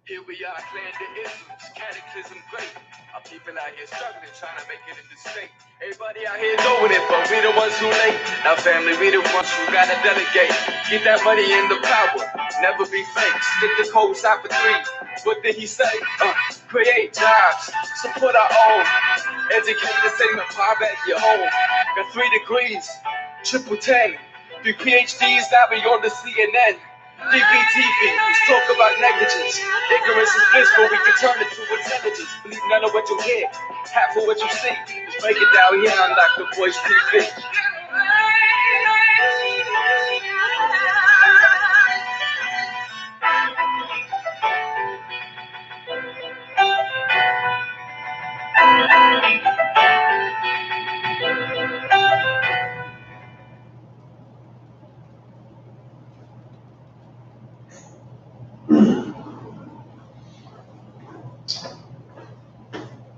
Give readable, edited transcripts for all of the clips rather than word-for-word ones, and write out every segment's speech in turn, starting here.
Here we are, clan the isms, cataclysm great. Our people out here struggling, trying to make it in the state. Everybody out here doing it, but we the ones who late. Now family, we the ones who gotta delegate. Get that money in the power, never be fake. Stick the code, stop for 3. What did he say? Create jobs, support our own. Educate the same and far back your home. Got 3 degrees, triple 10. 3 PhDs, now we on the CNN. DPTV, talk about negligence. Ignorance is bliss, but we can turn it to intelligence. Believe none of what you hear, half of what you see. Just break it down here on Dr. Boyce TV.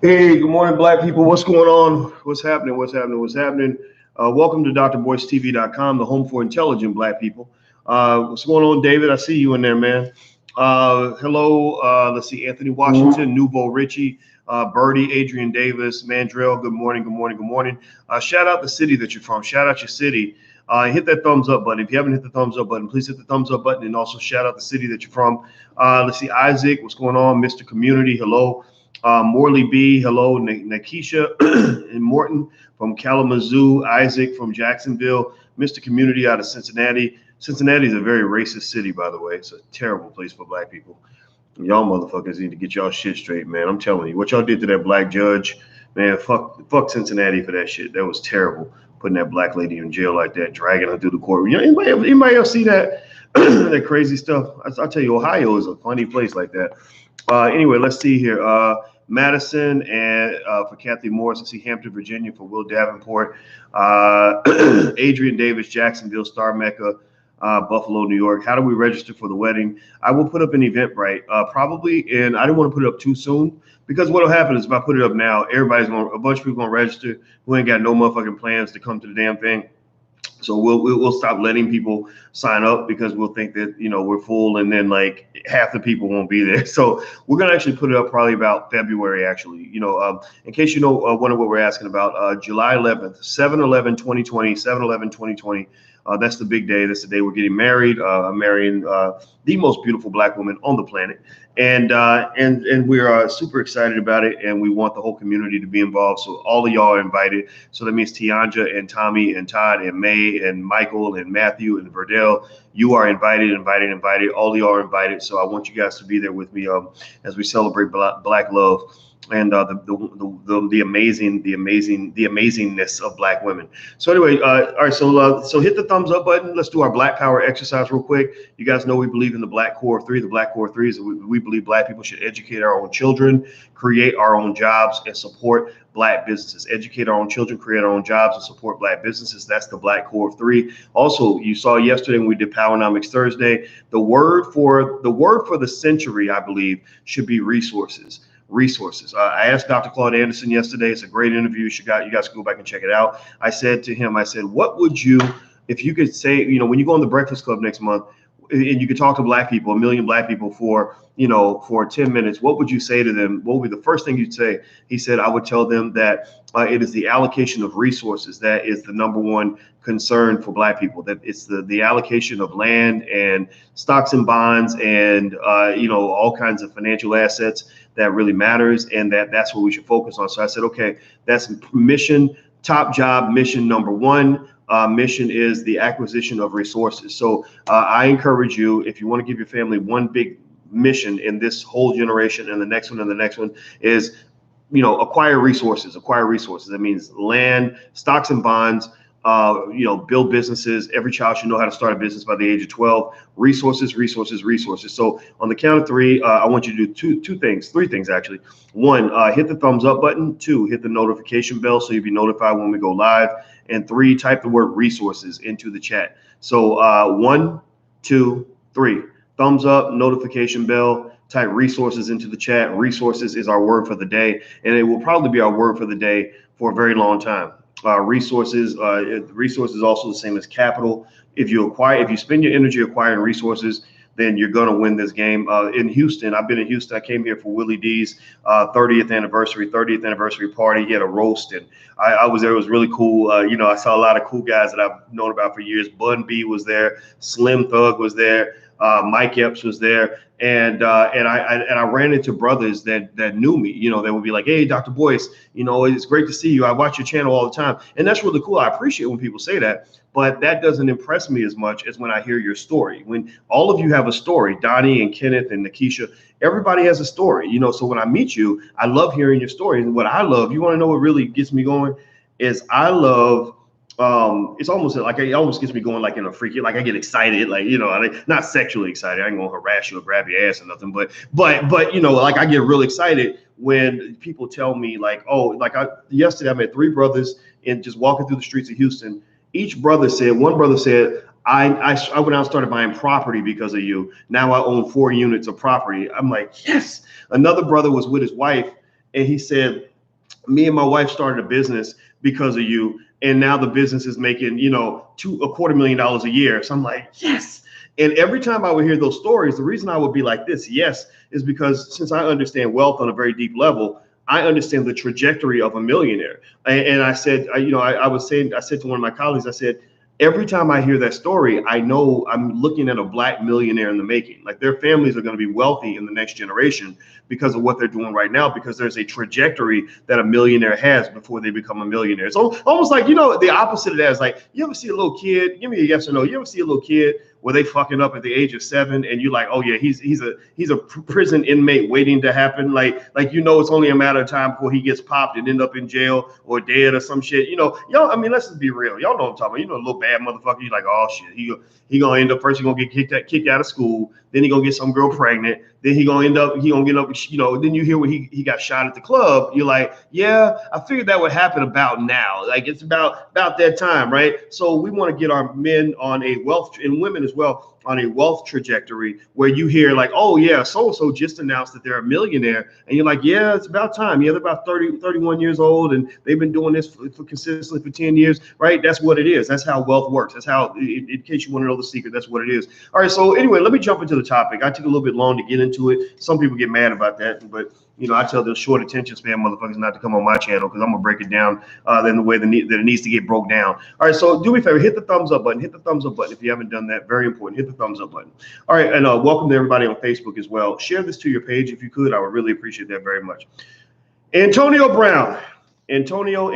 Hey, good morning, black people. What's going on? What's happening? Welcome to DrBoyceTV.com, the home for intelligent black people. What's going on, David? I see you in there, man. Hello. Let's see, Anthony Washington, Nouveau Richie, Birdie, Adrian Davis, Mandrell. Good morning. Shout out the city that you're from. Shout out your city. Hit that thumbs up button. If you haven't hit the thumbs up button, please hit the thumbs up button, and also shout out the city that you're from. Let's see, Isaac. What's going on? Mr. Community. Hello. Morley B, hello, Nakisha and Morton from Kalamazoo, Isaac from Jacksonville, Mr. Community out of Cincinnati. Cincinnati is a very racist city, by the way. It's a terrible place for black people. Y'all motherfuckers need to get y'all shit straight, man. I'm telling you, what y'all did to that black judge, man, fuck Cincinnati for that shit. That was terrible, putting that black lady in jail like that, dragging her through the court. You know, anybody else see that that crazy stuff? I'll tell you, Ohio is a funny place like that. Anyway, let's see here. Madison and for Kathy Morris. I see Hampton, Virginia for Will Davenport. Adrian Davis, Jacksonville, Star Mecca, Buffalo, New York. How do we register for the wedding? I will put up an Eventbrite probably, and I don't want to put it up too soon because what will happen is if I put it up now, a bunch of people gonna register who ain't got no motherfucking plans to come to the damn thing. So we'll stop letting people sign up because we'll think that, you know, we're full and then like half the people won't be there. So we're going to actually put it up probably about February, actually, you know, in case you know, wonder what we're asking about, July 11th, 7/11/2020. That's the big day. That's the day we're getting married. I'm marrying the most beautiful black woman on the planet. And we're super excited about it. And we want the whole community to be involved. So all of y'all are invited. So that means Tianja and Tommy and Todd and May and Michael and Matthew and Verdell. You are invited. All of y'all are invited. So I want you guys to be there with me as we celebrate black love and the amazingness of black women. So anyway, all right. So hit the thumbs up button. Let's do our Black Power exercise real quick. You guys know we believe in the Black Core of 3. The Black Core of 3 is we believe black people should educate our own children, create our own jobs, and support black businesses. Educate our own children, create our own jobs, and support black businesses. That's the Black Core of 3. Also, you saw yesterday when we did Powernomics Thursday, the word for the century, I believe, should be resources. I asked Dr. Claude Anderson yesterday. It's a great interview. You guys can go back and check it out. I said to him, what would you, if you could say, you know, when you go on the Breakfast Club next month and you could talk to black people, 1 million black people for 10 minutes, what would you say to them? What would be the first thing you'd say? He said, I would tell them that it is the allocation of resources that is the number one concern for black people, that it's the allocation of land and stocks and bonds and, all kinds of financial assets that really matters. And that's what we should focus on. So I said, okay, that's top job mission number 1. Mission is the acquisition of resources. So I encourage you, if you want to give your family one big mission in this whole generation and the next one is, acquire resources. That means land, stocks and bonds, build businesses. Every child should know how to start a business by the age of 12. Resources. So on the count of 3, I want you to do three things actually. 1, hit the thumbs up button. 2, hit the notification bell so you'll be notified when we go live. And 3, type the word resources into the chat. So 1, 2, 3. Thumbs up, notification bell, type resources into the chat. Resources is our word for the day, and it will probably be our word for the day for a very long time. Resources is also the same as capital. If you spend your energy acquiring resources, then you're going to win this game. In Houston, I've been in Houston. I came here for Willie D's 30th anniversary party. He had a roast, and I was there. It was really cool. I saw a lot of cool guys that I've known about for years. Bun B was there. Slim Thug was there. Mike Epps was there, and I ran into brothers that knew me. They would be like, "Hey, Dr. Boyce, it's great to see you. I watch your channel all the time," and that's really cool. I appreciate when people say that, but that doesn't impress me as much as when I hear your story. When all of you have a story, Donnie and Kenneth and Nikisha, everybody has a story. So when I meet you, I love hearing your story. And what I love, you want to know what really gets me going, is I love. It's almost like it almost gets me going like in a freaky, like I get excited, like not sexually excited. I ain't gonna harass you or grab your ass or nothing, but like I get real excited when people tell me like, oh, like yesterday I met 3 brothers and just walking through the streets of Houston. One brother said, I went out and started buying property because of you. Now I own 4 units of property. I'm like, yes. Another brother was with his wife, and he said, me and my wife started a business because of you, and now the business is making $250,000 a year. So I'm like, yes. And every time I would hear those stories, the reason I would be like this, yes, is because since I understand wealth on a very deep level, I understand the trajectory of a millionaire. And I said, I said to one of my colleagues, I said, every time I hear that story, I know I'm looking at a Black millionaire in the making. Like their families are going to be wealthy in the next generation because of what they're doing right now, because there's a trajectory that a millionaire has before they become a millionaire. It's almost like, the opposite of that is like, you ever see a little kid, give me a yes or no, you ever see a little kid where they fucking up at the age of 7 and you're like, oh yeah, he's a prison inmate waiting to happen. Like it's only a matter of time before he gets popped and end up in jail or dead or some shit. Y'all, I mean, let's just be real. Y'all know what I'm talking about. A little bad motherfucker. You're like, oh shit, he gonna end up first. He gonna get kicked out of school. Then he gonna get some girl pregnant. Then he gonna get up. Then you hear when he got shot at the club. You're like, yeah, I figured that would happen about now. Like it's about that time, right? So we want to get our men on a wealth, and women as well, on a wealth trajectory where you hear like, oh yeah, so just announced that they're a millionaire, and you're like, yeah, it's about time. Yeah, they're about 31 years old, and they've been doing this for consistently for 10 years, right? That's what it is. That's how wealth works. That's how, in case you want to know the secret, that's what it is. All right, so anyway, let me jump into the topic. I took a little bit long to get into it. Some people get mad about that, but I tell those short attention span motherfuckers not to come on my channel because I'm gonna break it down in the way that it needs to get broke down. All right, so do me a favor, hit the thumbs up button. Hit the thumbs up button if you haven't done that. Very important. Hit the thumbs up button. All right, and welcome to everybody on Facebook as well. Share this to your page if you could. I would really appreciate that very much. Antonio Brown. Antonio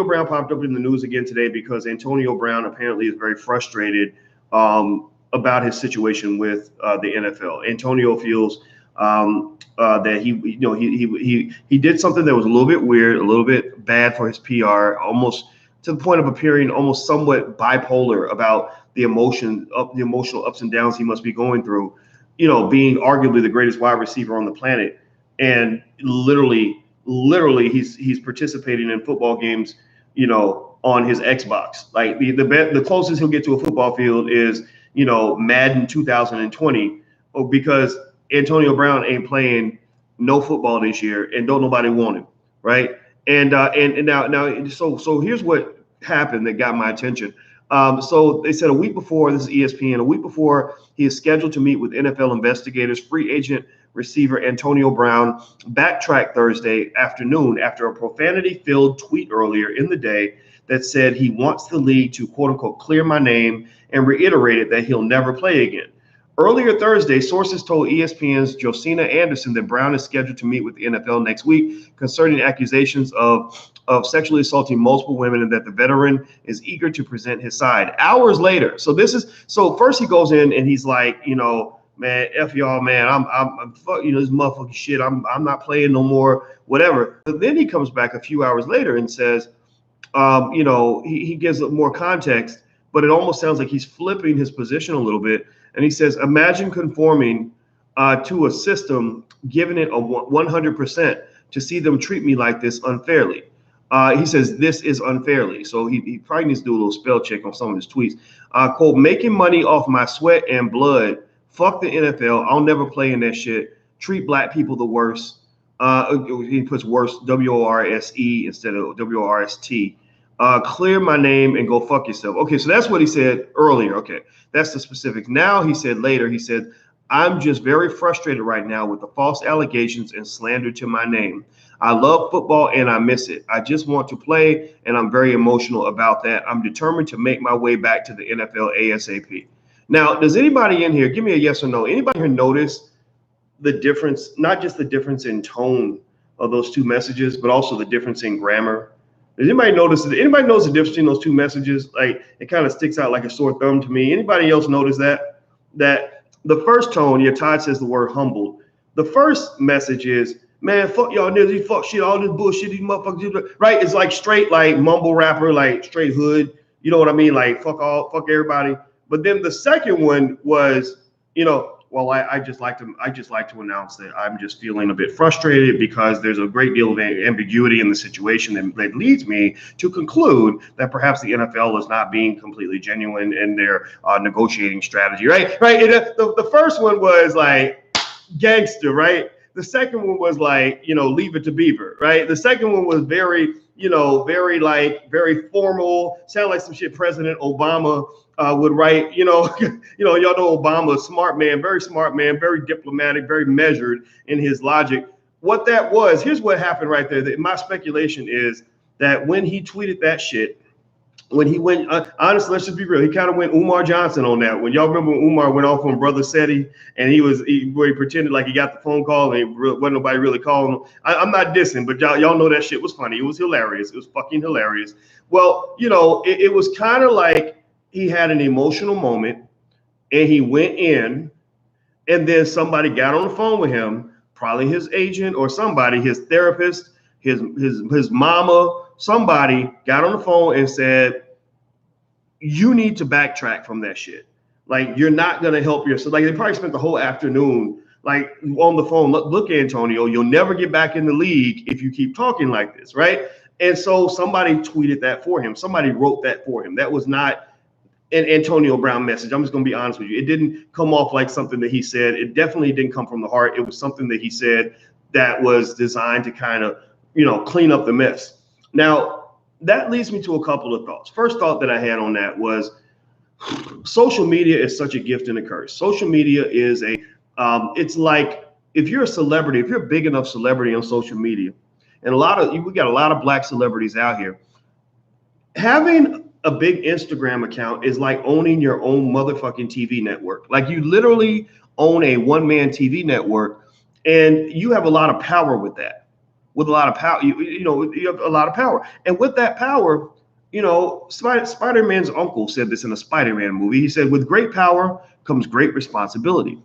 Brown popped up in the news again today because Antonio Brown apparently is very frustrated about his situation with the NFL. Antonio feels that he did something that was a little bit weird, a little bit bad for his PR, almost to the point of appearing almost somewhat bipolar about the emotional ups and downs he must be going through, being arguably the greatest wide receiver on the planet. And literally he's participating in football games, on his Xbox. Like the closest he'll get to a football field is, Madden 2020, because Antonio Brown ain't playing no football this year and don't nobody want him, right? And now so here's what happened that got my attention. So they said a week before, this is ESPN, a week before he is scheduled to meet with NFL investigators, free agent receiver Antonio Brown backtracked Thursday afternoon after a profanity-filled tweet earlier in the day that said he wants the league to, quote unquote, clear my name, and reiterated that he'll never play again. Earlier Thursday, sources told ESPN's Josina Anderson that Brown is scheduled to meet with the NFL next week concerning accusations of sexually assaulting multiple women, and that the veteran is eager to present his side. Hours later, so first he goes in and he's like, man, F y'all, man, I'm this motherfucking shit. I'm not playing no more, whatever. But then he comes back a few hours later and says, he gives more context, but it almost sounds like he's flipping his position a little bit. And he says, imagine conforming to a system, giving it a 100% to see them treat me like this unfairly. He says, this is unfairly. So he probably needs to do a little spell check on some of his tweets. Quote, making money off my sweat and blood. Fuck the NFL. I'll never play in that shit. Treat black people the worst. He puts worse, WORSE instead of WORST. Clear my name and go fuck yourself. Okay, so that's what he said earlier. Okay, that's the specifics. Now he said later, he said, I'm just very frustrated right now with the false allegations and slander to my name. I love football and I miss it. I just want to play and I'm very emotional about that. I'm determined to make my way back to the NFL ASAP. Now, does anybody in here, give me a yes or no, anybody here notice the difference, not just the difference in tone of those two messages, but also the difference in grammar? Does anybody notice that? Anybody knows the difference between those two messages? Like, it kind of sticks out like a sore thumb to me. Anybody else notice that? That the first tone, your Todd says the word humbled. The first message is, man, fuck y'all niggas, you fuck shit, all this bullshit, these motherfuckers, right? It's like straight like mumble rapper, like straight hood. You know what I mean? Like fuck everybody. But then the second one was, well, I just like to announce that I'm just feeling a bit frustrated because there's a great deal of ambiguity in the situation that leads me to conclude that perhaps the NFL is not being completely genuine in their negotiating strategy, right? Right. The first one was like gangster, right? The second one was like, leave it to Beaver, right? The second one was very, very formal, sound like some shit President Obama would write. Y'all know Obama, smart man, very diplomatic, very measured in his logic. What that was, here's what happened right there. My speculation is that when he tweeted that shit, when he went, honestly, let's just be real. He kind of went Umar Johnson on that. When y'all remember when Umar went off on Brother Seti and where he pretended like he got the phone call and wasn't nobody really calling him. I'm not dissing, but y'all know that shit was funny. It was hilarious. It was fucking hilarious. Well, it was kind of like he had an emotional moment and he went in and then somebody got on the phone with him, probably his agent or somebody, his therapist, his mama, somebody got on the phone and said, you need to backtrack from that shit. Like, you're not going to help yourself. Like, they probably spent the whole afternoon, like, on the phone. Look, Antonio, you'll never get back in the league if you keep talking like this, right? And so somebody tweeted that for him. Somebody wrote that for him. That was not an Antonio Brown message. I'm just going to be honest with you. It didn't come off like something that he said. It definitely didn't come from the heart. It was something that he said that was designed to kind of, clean up the mess. Now, that leads me to a couple of thoughts. First thought that I had on that was social media is such a gift and a curse. Social media is it's like if you're a celebrity, if you're a big enough celebrity on social media, and we got a lot of black celebrities out here, having a big Instagram account is like owning your own motherfucking TV network. Like, you literally own a one-man TV network, and you have a lot of power with that. With a lot of power, you have a lot of power, and with that power, Spider-Man's uncle said this in a Spider-Man movie. He said, "With great power comes great responsibility."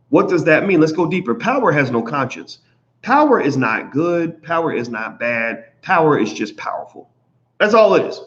What does that mean? Let's go deeper. Power has no conscience. Power is not good. Power is not bad. Power is just powerful. That's all it is.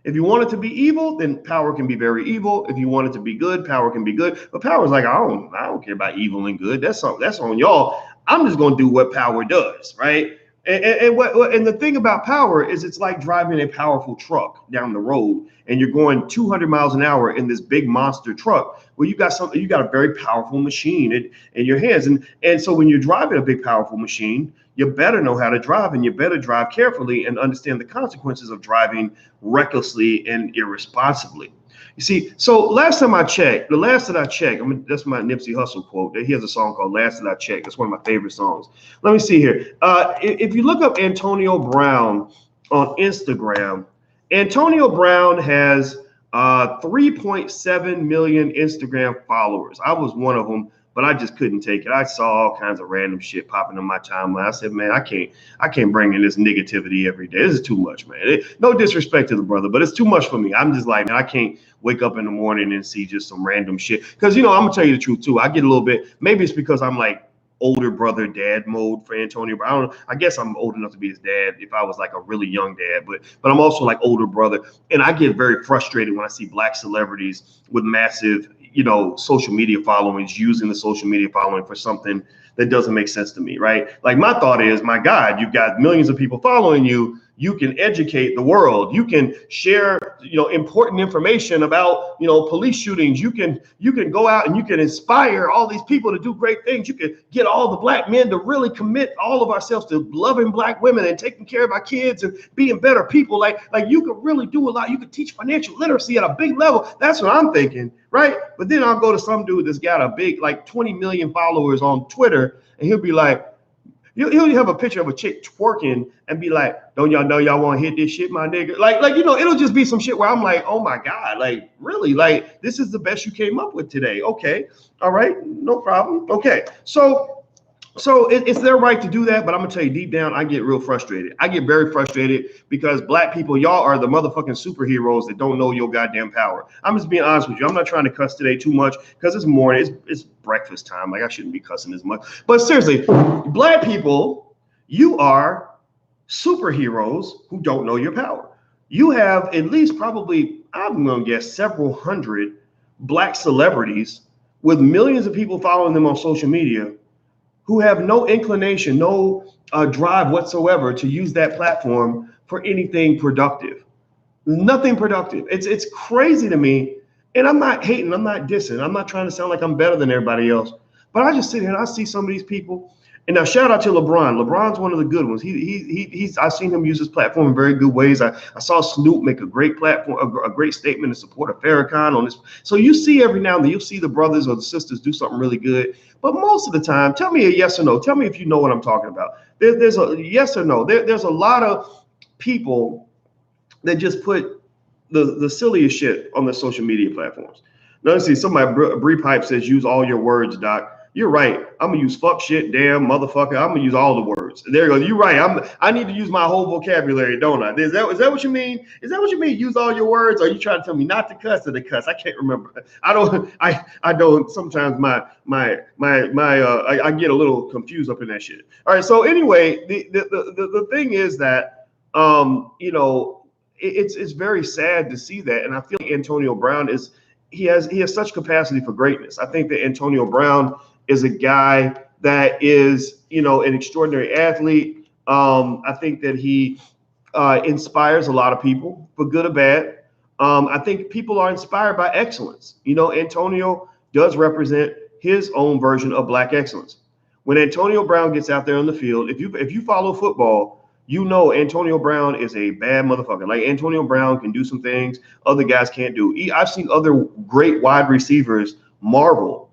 If you want it to be evil, then power can be very evil. If you want it to be good, power can be good. But power is like, I don't care about evil and good. That's on y'all. I'm just gonna do what power does, right? And the thing about power is it's like driving a powerful truck down the road and you're going 200 miles an hour in this big monster truck. Well, you got a very powerful machine in your hands. And so when you're driving a big, powerful machine, you better know how to drive, and you better drive carefully and understand the consequences of driving recklessly and irresponsibly. You see, so the last that I checked, that's my Nipsey Hussle quote. He has a song called Last That I Checked. That's one of my favorite songs. Let me see here. If you look up Antonio Brown on Instagram, Antonio Brown has 3.7 million Instagram followers. I was one of them, but I just couldn't take it. I saw all kinds of random shit popping in my timeline. I said, man, I can't bring in this negativity every day. This is too much, man. No disrespect to the brother, but it's too much for me. I'm just like, man, I can't wake up in the morning and see just some random shit. Because, I'm going to tell you the truth, too. I get a little bit, maybe it's because I'm like older brother dad mode for Antonio. But I guess I'm old enough to be his dad if I was like a really young dad. But I'm also like older brother. And I get very frustrated when I see black celebrities with massive social media followings using the social media following for something that doesn't make sense to me, right? Like, my thought is, my God, you've got millions of people following you. You can educate the world. You can share, important information about, police shootings. You can go out and you can inspire all these people to do great things. You can get all the black men to really commit all of ourselves to loving black women and taking care of our kids and being better people. Like you could really do a lot. You could teach financial literacy at a big level. That's what I'm thinking, right? But then I'll go to some dude that's got a big, like 20 million followers on Twitter, and he'll be like, he'll have a picture of a chick twerking and be like, don't y'all know y'all want to hit this shit, my nigga? Like, it'll just be some shit where I'm like, oh my God, like, really? Like, this is the best you came up with today. Okay. All right. No problem. Okay. So it's their right to do that, but I'm gonna tell you, deep down, I get real frustrated. I get very frustrated because black people, y'all are the motherfucking superheroes that don't know your goddamn power. I'm just being honest with you. I'm not trying to cuss today too much because it's morning. It's breakfast time. Like, I shouldn't be cussing as much. But seriously, black people, you are superheroes who don't know your power. You have at least probably, I'm gonna guess, several hundred black celebrities with millions of people following them on social media who have no inclination, no drive whatsoever to use that platform for anything productive. Nothing productive. It's crazy to me. And I'm not hating, I'm not dissing. I'm not trying to sound like I'm better than everybody else. But I just sit here and I see some of these people. And now shout out to LeBron. LeBron's one of the good ones. He's I've seen him use his platform in very good ways. I saw Snoop make a great platform, a great statement in support of Farrakhan on this. So you see every now and then, you'll see the brothers or the sisters do something really good. But most of the time, tell me a yes or no. Tell me if you know what I'm talking about. There's a yes or no. There's a lot of people that just put the silliest shit on their social media platforms. Now, see, somebody, Bree Pipe says, use all your words, Doc. You're right. I'm gonna use fuck, shit, damn, motherfucker. I'm gonna use all the words. There you go. You're right. I need to use my whole vocabulary, don't I? Is that what you mean? Is that what you mean? Use all your words? Or are you trying to tell me not to cuss or to cuss? I can't remember. I don't. Sometimes I get a little confused up in that shit. All right. So anyway, the thing is that it's very sad to see that, and I feel like Antonio Brown he has such capacity for greatness. I think that Antonio Brown is a guy that is, an extraordinary athlete. I think that he inspires a lot of people, for good or bad. I think people are inspired by excellence. Antonio does represent his own version of black excellence. When Antonio Brown gets out there on the field, if you follow football, Antonio Brown is a bad motherfucker. Like, Antonio Brown can do some things other guys can't do. I've seen other great wide receivers marvel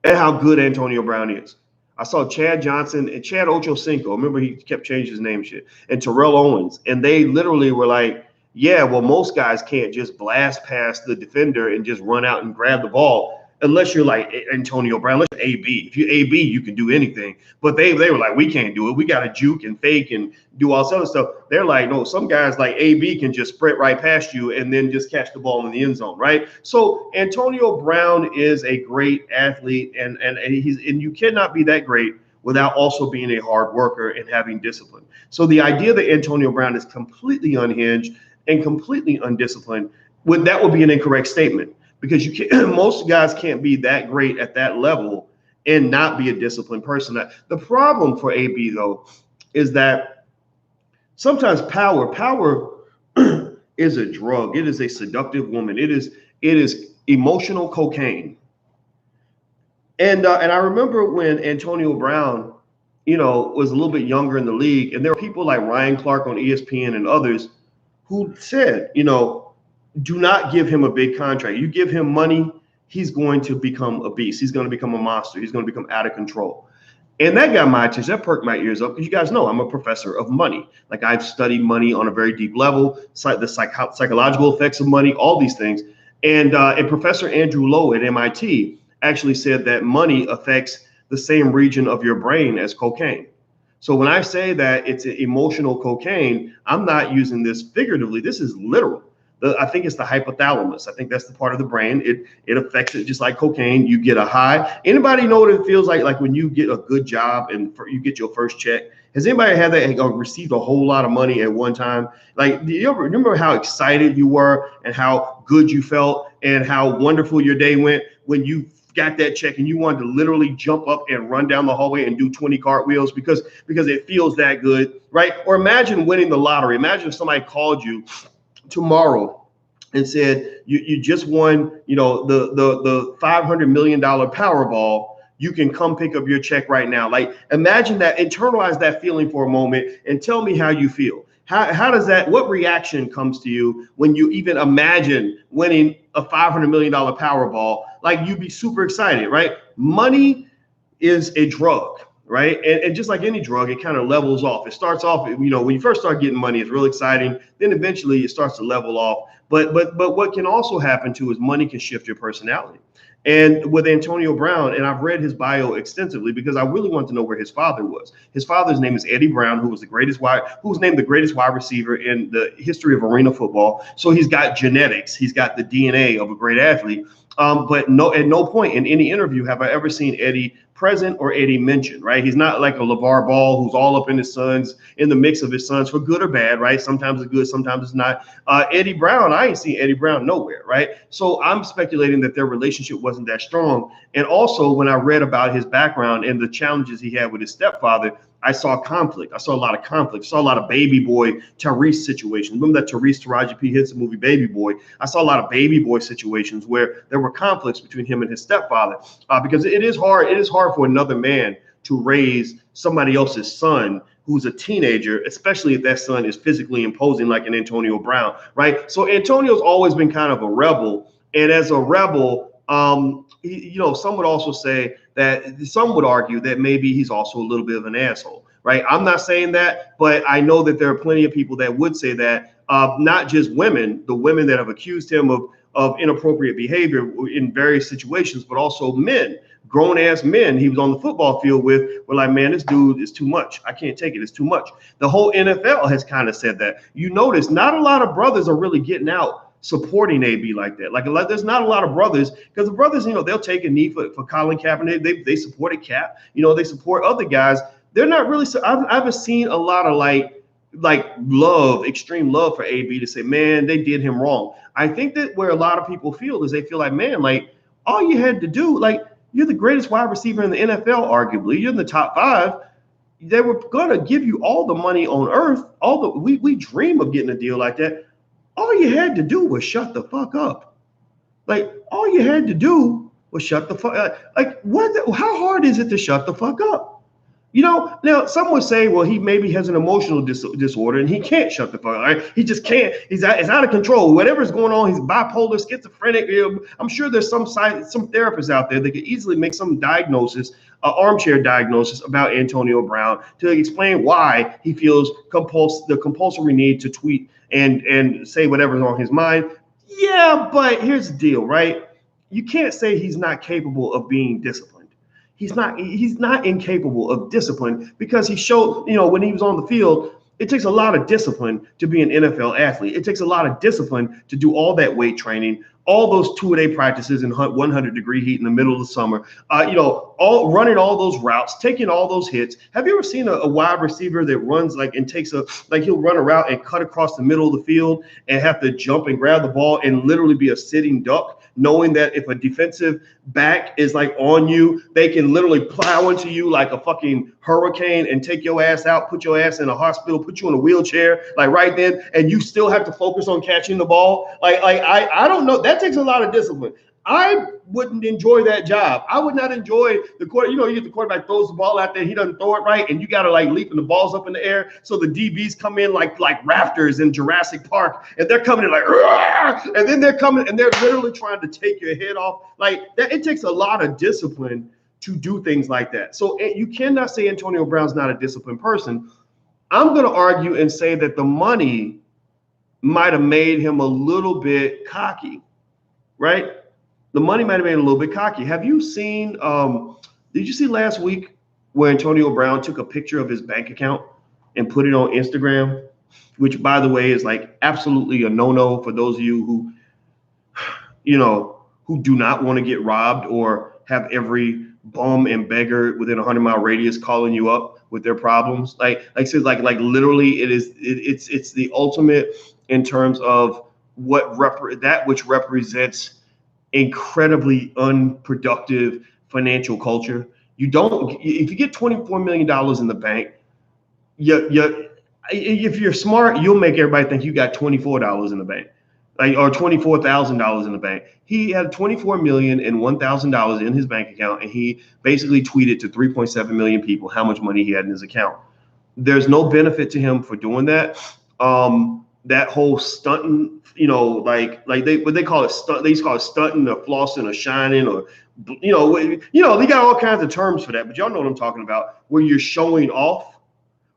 at how good Antonio Brown is. I saw Chad Johnson and Chad Ochocinco. Remember, he kept changing his name shit. And Terrell Owens. And they literally were like, yeah, well, most guys can't just blast past the defender and just run out and grab the ball. Unless you're like Antonio Brown, unless you're AB. If you're AB, you can do anything. But they were like, we can't do it. We got to juke and fake and do all this other stuff. They're like, no, some guys like AB can just sprint right past you and then just catch the ball in the end zone, right? So Antonio Brown is a great athlete, and you cannot be that great without also being a hard worker and having discipline. So the idea that Antonio Brown is completely unhinged and completely undisciplined, that would be an incorrect statement. Because most guys can't be that great at that level and not be a disciplined person. The problem for AB, though, is that sometimes power is a drug. It is a seductive woman. It is emotional cocaine. And I remember when Antonio Brown, was a little bit younger in the league, and there were people like Ryan Clark on ESPN and others who said, do not give him a big contract. You give him money, he's going to become a beast. He's going to become a monster. He's going to become out of control. And that got my attention. That perked my ears up, because you guys know I'm a professor of money. Like, I've studied money on a very deep level, the psychological effects of money, all these things. And Professor Andrew Lowe at MIT actually said that money affects the same region of your brain as cocaine. So when I say that it's emotional cocaine, I'm not using this figuratively. This is literal. I think it's the hypothalamus. I think that's the part of the brain. It affects it just like cocaine. You get a high. Anybody know what it feels like when you get a good job and you get your first check? Has anybody had that, received a whole lot of money at one time? Like, do you ever remember how excited you were and how good you felt and how wonderful your day went when you got that check and you wanted to literally jump up and run down the hallway and do 20 cartwheels because it feels that good, right? Or imagine winning the lottery. Imagine if somebody called you tomorrow and said you just won, the $500 million Powerball. You can come pick up your check right now. Like, imagine that, internalize that feeling for a moment and tell me how you feel. How does that, what reaction comes to you when you even imagine winning a $500 million Powerball? Like, you'd be super excited, right? Money is a drug, right? And just like any drug, it kind of levels off. It starts off, when you first start getting money, it's real exciting. Then eventually it starts to level off. But what can also happen too is money can shift your personality. And with Antonio Brown, and I've read his bio extensively because I really want to know where his father was. His father's name is Eddie Brown, who was named the greatest wide receiver in the history of arena football. So he's got genetics, he's got the DNA of a great athlete. But at no point in any interview have I ever seen Eddie present or Eddie mentioned, right? He's not like a LeVar Ball who's all up in the mix of his sons for good or bad, right? Sometimes it's good, sometimes it's not. Eddie Brown, I ain't seen Eddie Brown nowhere, right? So I'm speculating that their relationship wasn't that strong. And also, when I read about his background and the challenges he had with his stepfather, I saw conflict. I saw a lot of conflict. I saw a lot of baby boy Tyrese situations. Remember that Taraji P. Henson movie, Baby Boy? I saw a lot of baby boy situations where there were conflicts between him and his stepfather, because it is hard. It is hard for another man to raise somebody else's son who's a teenager, especially if that son is physically imposing like an Antonio Brown, right? So Antonio's always been kind of a rebel. And as a rebel, some would also say that some would argue that maybe he's also a little bit of an asshole, right? I'm not saying that, but I know that there are plenty of people that would say that, not just women, the women that have accused him of inappropriate behavior in various situations, but also men, grown ass men he was on the football field with, were like, man, this dude is too much. I can't take it. It's too much. The whole NFL has kind of said that. You notice not a lot of brothers are really getting out supporting AB like that. Like, there's not a lot of brothers, because the brothers, they'll take a knee for Colin Kaepernick. They supported Cap. They support other guys. They're not really. I haven't seen a lot of like love, extreme love for AB to say, man, they did him wrong. I think that where a lot of people feel is they feel like, man, like all you had to do, like you're the greatest wide receiver in the NFL, arguably. You're in the top 5. They were gonna give you all the money on earth. We dream of getting a deal like that. All you had to do was shut the fuck up. Like, all you had to do was shut the fuck up. Like, how hard is it to shut the fuck up? Now some would say, well, he maybe has an emotional disorder and he can't shut the fuck up. Right? He just can't. It's out of control. Whatever's going on, he's bipolar, schizophrenic. I'm sure there's some therapists out there that could easily make some diagnosis, armchair diagnosis about Antonio Brown to explain why he feels the compulsory need to tweet and say whatever's on his mind. Yeah, but here's the deal, right? You can't say he's not capable of being disciplined. He's not incapable of discipline, because he showed, when he was on the field, it takes a lot of discipline to be an NFL athlete. It takes a lot of discipline to do all that weight training, all those 2-a-day practices in 100-degree heat in the middle of the summer, all running all those routes, taking all those hits. Have you ever seen a wide receiver that runs he'll run a route and cut across the middle of the field and have to jump and grab the ball and literally be a sitting duck, knowing that if a defensive back is like on you, they can literally plow into you like a fucking hurricane and take your ass out, put your ass in a hospital, put you in a wheelchair, like right then, and you still have to focus on catching the ball. I don't know. That takes a lot of discipline. I wouldn't enjoy that job. I would not enjoy the quarter. You get the quarterback throws the ball out there, he doesn't throw it right, and you got to leap and the ball's up in the air. So the DBs come in like raptors in Jurassic Park, and they're coming in like, and then they're coming and they're literally trying to take your head off. Like that, it takes a lot of discipline to do things like that. So you cannot say Antonio Brown's not a disciplined person. I'm going to argue and say that the money might have made him a little bit cocky, right? The money might have made him a little bit cocky. Have you seen, did you see last week where Antonio Brown took a picture of his bank account and put it on Instagram, which, by the way, is like absolutely a no-no for those of you who do not want to get robbed or have every bum and beggar within a 100-mile radius calling you up with their problems. Like literally it's the ultimate in terms of which represents incredibly unproductive financial culture. You don't, if you get $24 million in the bank, if you're smart, you'll make everybody think you got $24 in the bank, like, or $24,000 in the bank. He had 24 million and $1,000 in his bank account, and he basically tweeted to 3.7 million people how much money he had in his account. There's no benefit to him for doing that. That whole stunting, like they call it stunt. They used to call it stunting or flossing or shining or, they got all kinds of terms for that. But y'all know what I'm talking about, where you're showing off,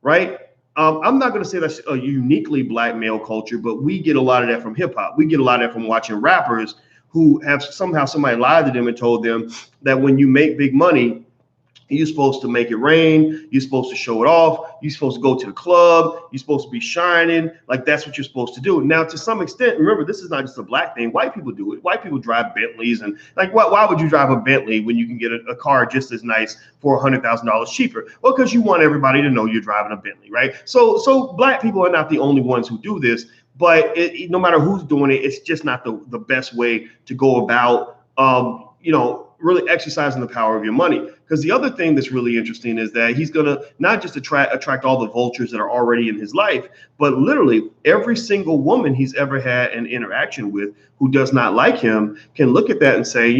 right? I'm not going to say that's a uniquely black male culture, but we get a lot of that from hip hop. We get a lot of that from watching rappers who have somehow somebody lied to them and told them that when you make big money, you're supposed to make it rain. You're supposed to show it off. You're supposed to go to the club. You're supposed to be shining. Like, that's what you're supposed to do. Now, to some extent, remember, this is not just a black thing. White people do it. White people drive Bentleys. And like, why would you drive a Bentley when you can get a car just as nice for $100,000 cheaper? Well, because you want everybody to know you're driving a Bentley, right? So black people are not the only ones who do this. But no matter who's doing it, it's just not the best way to go about, really exercising the power of your money. Because the other thing that's really interesting is that he's going to not just attract all the vultures that are already in his life, but literally every single woman he's ever had an interaction with who does not like him can look at that and say,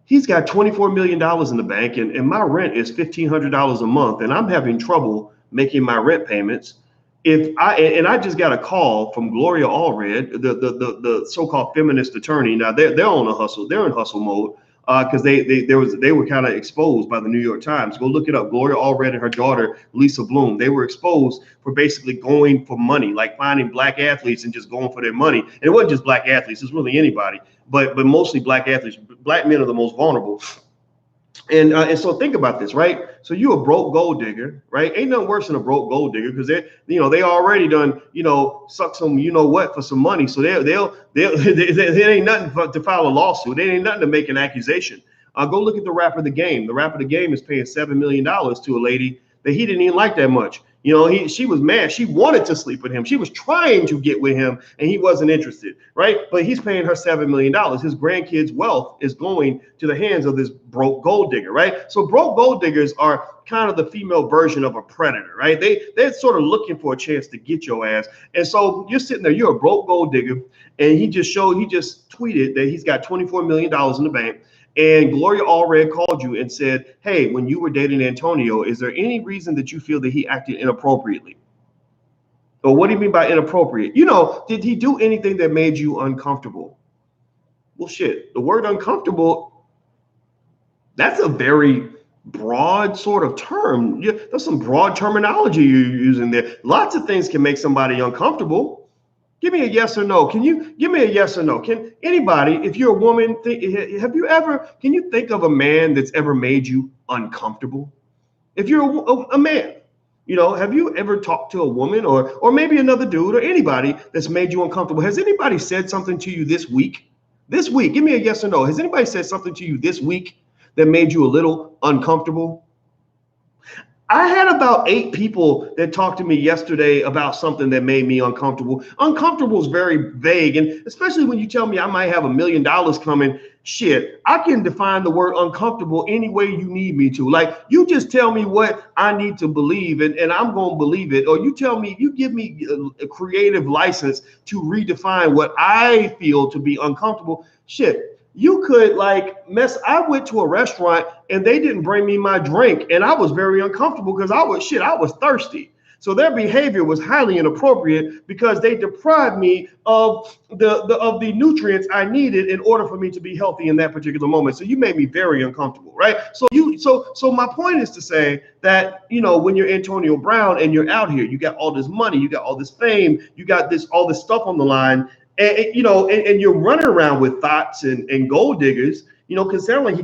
he's got $24 million in the bank, and my rent is $1,500 a month, and I'm having trouble making my rent payments. I just got a call from Gloria Allred, the so-called feminist attorney. Now they're on a hustle. They're in hustle mode because they were kind of exposed by the New York Times. Go look it up. Gloria Allred and her daughter Lisa Bloom. They were exposed for basically going for money, like finding black athletes and just going for their money. And it wasn't just black athletes; it's really anybody, but mostly black athletes. Black men are the most vulnerable. And so think about this, right? So you a broke gold digger, right? Ain't nothing worse than a broke gold digger because they already done, suck some, what for some money. So there ain't nothing to file a lawsuit. There ain't nothing to make an accusation. Go look at the Rap of the Game. The Rap of the Game is paying $7 million to a lady that he didn't even like that much. She was mad. She wanted to sleep with him. She was trying to get with him, and he wasn't interested, right? But he's paying her $7 million. His grandkids' wealth is going to the hands of this broke gold digger, right? So broke gold diggers are kind of the female version of a predator, right? They're sort of looking for a chance to get your ass. And so you're sitting there, you're a broke gold digger, and he just tweeted that he's got $24 million in the bank. And Gloria Allred called you and said, hey, when you were dating Antonio, is there any reason that you feel that he acted inappropriately? Or what do you mean by inappropriate? Did he do anything that made you uncomfortable? Well, shit, the word uncomfortable, that's a very broad sort of term. There's some broad terminology you're using there. Lots of things can make somebody uncomfortable. Give me a yes or no. Can you give me a yes or no? Can anybody, if you're a woman, can you think of a man that's ever made you uncomfortable? If you're a man, have you ever talked to a woman or maybe another dude or anybody that's made you uncomfortable? Has anybody said something to you this week? This week, give me a yes or no. Has anybody said something to you this week that made you a little uncomfortable? I had about 8 people that talked to me yesterday about something that made me uncomfortable. Uncomfortable is very vague. And especially when you tell me I might have $1 million coming, shit, I can define the word uncomfortable any way you need me to. Like, you just tell me what I need to believe and I'm going to believe it. Or you give me a creative license to redefine what I feel to be uncomfortable. Shit. You could I went to a restaurant and they didn't bring me my drink and I was very uncomfortable because I was thirsty. So their behavior was highly inappropriate because they deprived me of the nutrients I needed in order for me to be healthy in that particular moment. So you made me very uncomfortable, right? So my point is to say that, when you're Antonio Brown and you're out here, you got all this money, you got all this fame, you got all this stuff on the line. And you're running around with thoughts and gold diggers, because sound like he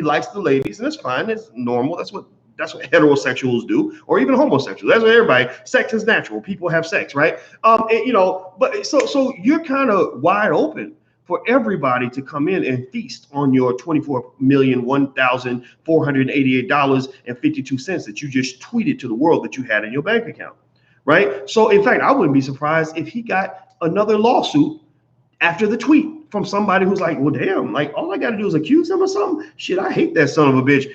likes the ladies, and that's fine. It's normal. That's what heterosexuals do, or even homosexuals. That's what everybody. Sex is natural. People have sex, right? But so you're kind of wide open for everybody to come in and feast on your $24,001,488.52 that you just tweeted to the world that you had in your bank account, right? So in fact, I wouldn't be surprised if he got another lawsuit after the tweet. from somebody who's like, well, damn, like all I got to do is accuse him or something. Shit, I hate that son of a bitch.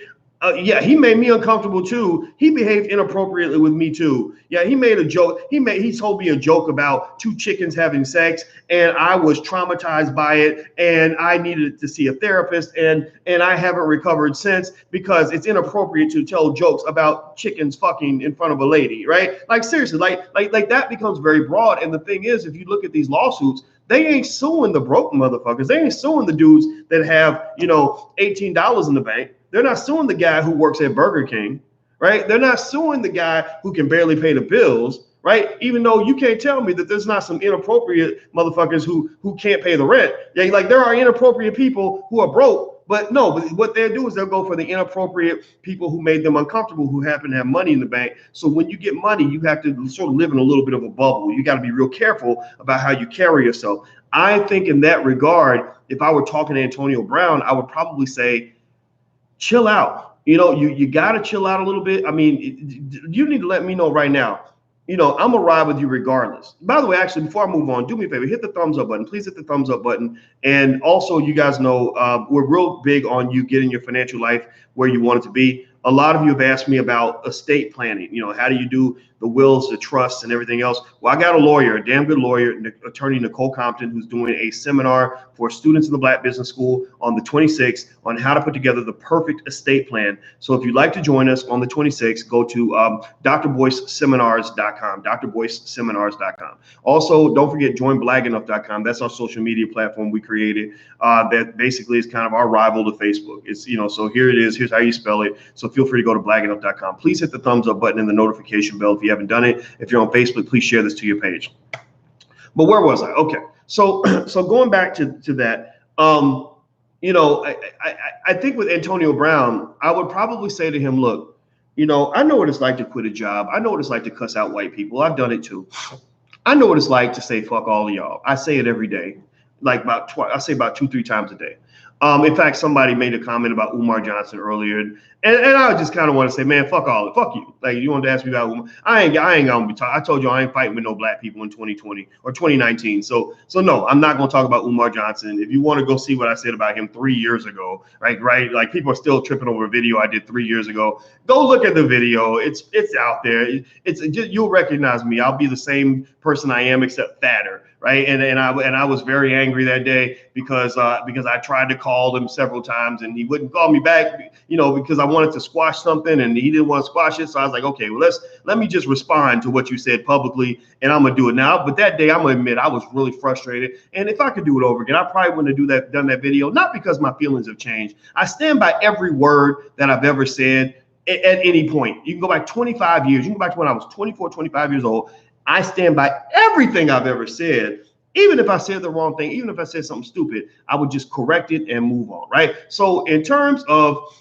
Yeah, he made me uncomfortable too. He behaved inappropriately with me too. Yeah, he made a joke. He told me a joke about two chickens having sex, and I was traumatized by it, and I needed to see a therapist, and I haven't recovered since because it's inappropriate to tell jokes about chickens fucking in front of a lady, right? Like seriously, like that becomes very broad. And the thing is, if you look at these lawsuits, they ain't suing the broke motherfuckers. They ain't suing the dudes that have, $18 in the bank. They're not suing the guy who works at Burger King, right? They're not suing the guy who can barely pay the bills, right? Even though you can't tell me that there's not some inappropriate motherfuckers who can't pay the rent. Yeah, like there are inappropriate people who are broke, but no, but what they'll do is they'll go for the inappropriate people who made them uncomfortable, who happen to have money in the bank. So when you get money, you have to sort of live in a little bit of a bubble. You got to be real careful about how you carry yourself. I think in that regard, if I were talking to Antonio Brown, I would probably say, chill out. You got to chill out a little bit. I mean, you need to let me know right now. I'm gonna ride with you regardless. By the way, actually, before I move on, do me a favor, hit the thumbs up button. Please hit the thumbs up button. And also, you guys know we're real big on you getting your financial life where you want it to be. A lot of you have asked me about estate planning. How do you do the wills, the trusts, and everything else? Well, I got a lawyer, a damn good lawyer, attorney Nicole Compton, who's doing a seminar for students in the Black Business School on the 26th on how to put together the perfect estate plan. So if you'd like to join us on the 26th, go to drboyceseminars.com, drboyceseminars.com. Also, don't forget, join blagenough.com. That's our social media platform we created that basically is kind of our rival to Facebook. It's, so here it is. Here's how you spell it. So feel free to go to blagenough.com. Please hit the thumbs up button and the notification bell if you haven't done it. If you're on Facebook, please share this to your page. But where was I? Okay. So going back to that, I think with Antonio Brown, I would probably say to him, look, I know what it's like to quit a job. I know what it's like to cuss out white people. I've done it too. I know what it's like to say fuck all of y'all. I say it every day, like I say about 2-3 times a day. In fact, somebody made a comment about Umar Johnson earlier, and I just kind of want to say, man, fuck all of it, fuck you. Like, you wanted to ask me about Umar, I ain't gonna be talking. I told you I ain't fighting with no black people in 2020 or 2019. So no, I'm not gonna talk about Umar Johnson. If you want to go see what I said about him 3 years ago, right? Like people are still tripping over a video I did 3 years ago. Go look at the video. It's out there. You'll recognize me. I'll be the same person I am, except fatter. Right. And I was very angry that day because I tried to call him several times and he wouldn't call me back, because I wanted to squash something and he didn't want to squash it. So I was like, okay, well, let me just respond to what you said publicly and I'm going to do it now. But that day, I'm going to admit I was really frustrated. And if I could do it over again, I probably wouldn't have done that video, not because my feelings have changed. I stand by every word that I've ever said at any point. You can go back 25 years. You can go back to when I was 24, 25 years old. I stand by everything I've ever said. Even if I said the wrong thing, even if I said something stupid, I would just correct it and move on, right? So in terms of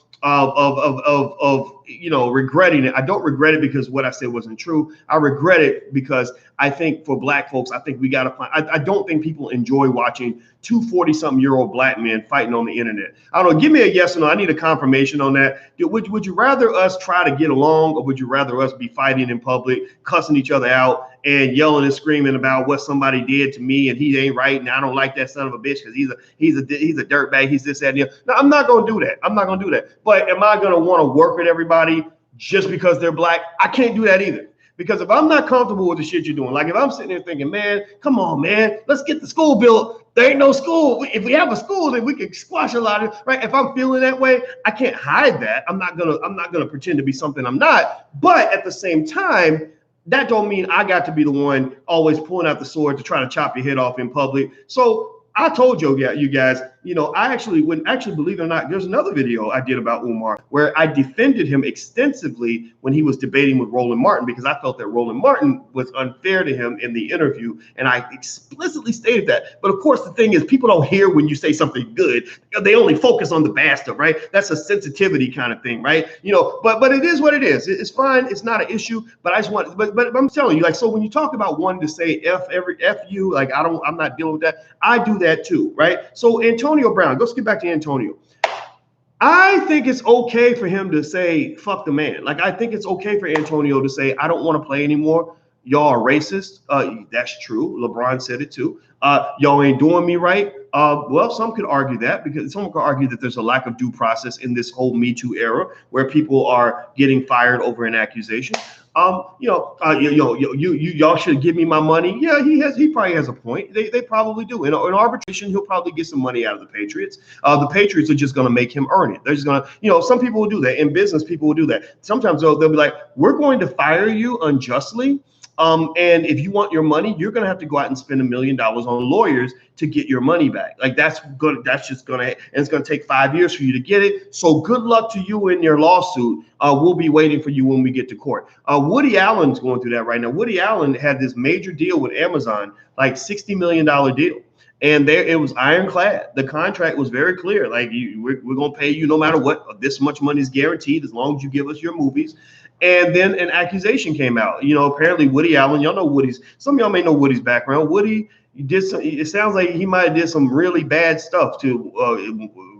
regretting it, I don't regret it because what I said wasn't true. I regret it because I think for black folks, I think we got to find, I don't think people enjoy watching two 40-something-year-old black men fighting on the internet. I don't know, give me a yes or no. I need a confirmation on that. Would you rather us try to get along, or would you rather us be fighting in public, cussing each other out and yelling and screaming about what somebody did to me and he ain't right and I don't like that son of a bitch because he's a dirtbag, he's this, that, and the other. No, I'm not going to do that. I'm not going to do that. But am I going to want to work with everybody just because they're black? I can't do that either. Because if I'm not comfortable with the shit you're doing, like if I'm sitting there thinking, man, come on, man, let's get the school built. There ain't no school. If we have a school, then we can squash a lot of, right? If I'm feeling that way, I can't hide that. I'm not gonna pretend to be something I'm not. But at the same time, that don't mean I got to be the one always pulling out the sword to try to chop your head off in public. So I told you guys, I actually believe it or not, there's another video I did about Umar where I defended him extensively when he was debating with Roland Martin, because I felt that Roland Martin was unfair to him in the interview. And I explicitly stated that. But of course, the thing is, people don't hear when you say something good. They only focus on the bad stuff, right? That's a sensitivity kind of thing, right? But it is what it is. It's fine. It's not an issue. But but I'm telling you, like, so when you talk about wanting to say F you, like, I'm not dealing with that. I do that too, right? So Antonio Brown, let's get back to Antonio. I think it's okay for him to say, fuck the man. Like, I think it's okay for Antonio to say, I don't want to play anymore. Y'all are racist. That's true. LeBron said it too. Y'all ain't doing me right. Well, some could argue that because someone could argue that there's a lack of due process in this whole Me Too era where people are getting fired over an accusation. Y'all should give me my money. Yeah, he probably has a point. They probably do. In arbitration, he'll probably get some money out of the Patriots. The Patriots are just going to make him earn it. They're just going to, some people will do that. In business, people will do that. Sometimes they'll be like, we're going to fire you unjustly. And if you want your money, you're going to have to go out and spend $1 million on lawyers to get your money back. Like that's good. That's just going to, and it's going to take 5 years for you to get it. So good luck to you in your lawsuit. We'll be waiting for you when we get to court. Woody Allen's going through that right now. Woody Allen had this major deal with Amazon, like $60 million deal. And there it was ironclad. The contract was very clear. Like we're going to pay you no matter what. This much money is guaranteed as long as you give us your movies. And then an accusation came out. Apparently Woody Allen, y'all know some of y'all may know Woody's background. Woody it sounds like he might have did some really bad stuff to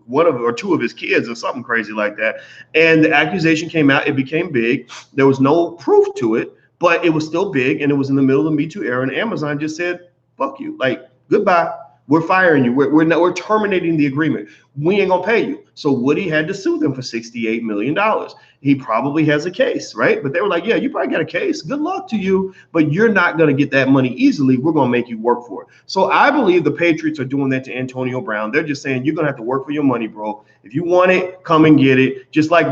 one or two of his kids or something crazy like that. And the accusation came out. It became big. There was no proof to it, but it was still big. And it was in the middle of the Me Too era. And Amazon just said, fuck you. Like, goodbye. We're firing you. We're terminating the agreement. We ain't gonna pay you. So Woody had to sue them for $68 million. He probably has a case, right? But they were like, yeah, you probably got a case. Good luck to you, but you're not gonna get that money easily. We're gonna make you work for it. So I believe the Patriots are doing that to Antonio Brown. They're just saying you're gonna have to work for your money, bro. If you want it, come and get it. Just like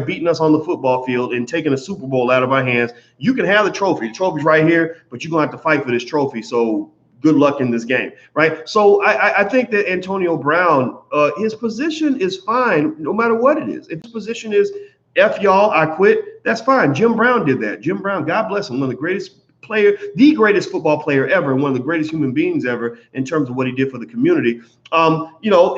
beating us on the football field and taking a Super Bowl out of our hands. You can have the trophy. The trophy's right here, but you're gonna have to fight for this trophy. So good luck in this game, right? So I think that Antonio Brown, his position is fine no matter what it is. If his position is F y'all, I quit, that's fine. Jim Brown did that. Jim Brown, God bless him, one of the greatest the greatest football player ever, and one of the greatest human beings ever in terms of what he did for the community.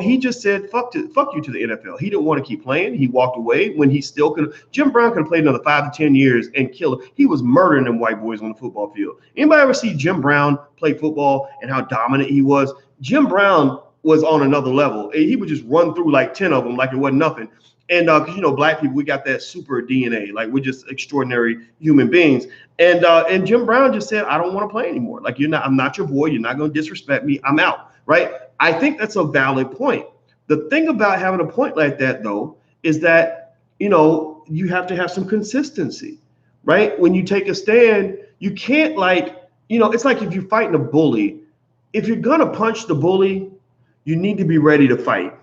He just said, fuck you to the NFL. He didn't want to keep playing. He walked away when he still could. Jim Brown could have played another 5 to 10 years and kill him. He was murdering them white boys on the football field. Anybody ever see Jim Brown play football and how dominant he was? Jim Brown was on another level. He would just run through like 10 of them like it wasn't nothing. And because black people, we got that super DNA, like we're just extraordinary human beings. And Jim Brown just said, I don't want to play anymore. Like I'm not your boy. You're not going to disrespect me. I'm out. Right. I think that's a valid point. The thing about having a point like that, though, is that, you have to have some consistency. Right. When you take a stand, you can't it's like if you're fighting a bully, if you're going to punch the bully, you need to be ready to fight.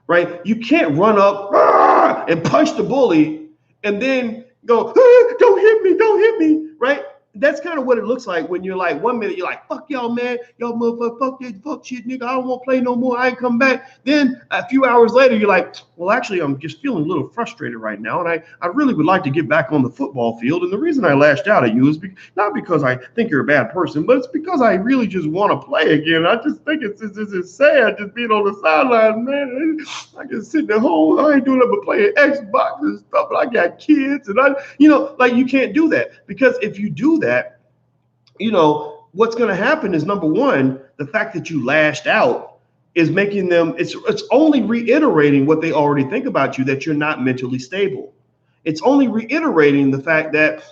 Right. You can't run up and punch the bully and then go, don't hit me. Right. That's kind of what it looks like when you're like 1 minute, you're like, fuck y'all, man. Y'all motherfucker, fuck shit, nigga. I don't want to play no more. I ain't come back. Then a few hours later, you're like, well, actually, I'm just feeling a little frustrated right now. And I really would like to get back on the football field. And the reason I lashed out at you is not because I think you're a bad person, but it's because I really just want to play again. I just think it's sad just being on the sideline, man. I can sit at home. I ain't doing nothing but playing Xbox and stuff. But I got kids and you can't do that, because if you do that, what's going to happen is, number one, the fact that you lashed out is making them, it's only reiterating what they already think about you, that you're not mentally stable. It's only reiterating the fact that,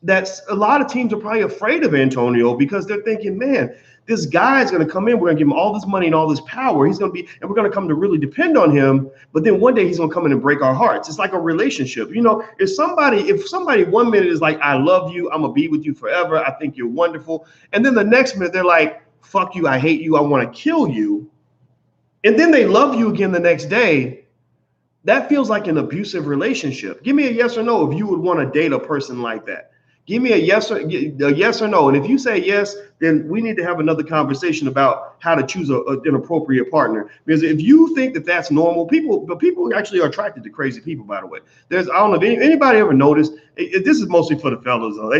that's a lot of teams are probably afraid of Antonio because they're thinking, man, this guy's going to come in. We're going to give him all this money and all this power. He's going to be, and we're going to come to really depend on him. But then one day he's going to come in and break our hearts. It's like a relationship. If somebody 1 minute is like, I love you, I'm going to be with you forever, I think you're wonderful. And then the next minute they're like, fuck you, I hate you, I want to kill you. And then they love you again the next day. That feels like an abusive relationship. Give me a yes or no if you would want to date a person like that. Give me a yes or no. And if you say yes, then we need to have another conversation about how to choose an appropriate partner. Because if you think that that's normal, people actually are attracted to crazy people, by the way. I don't know if anybody ever noticed, this is mostly for the fellas, though.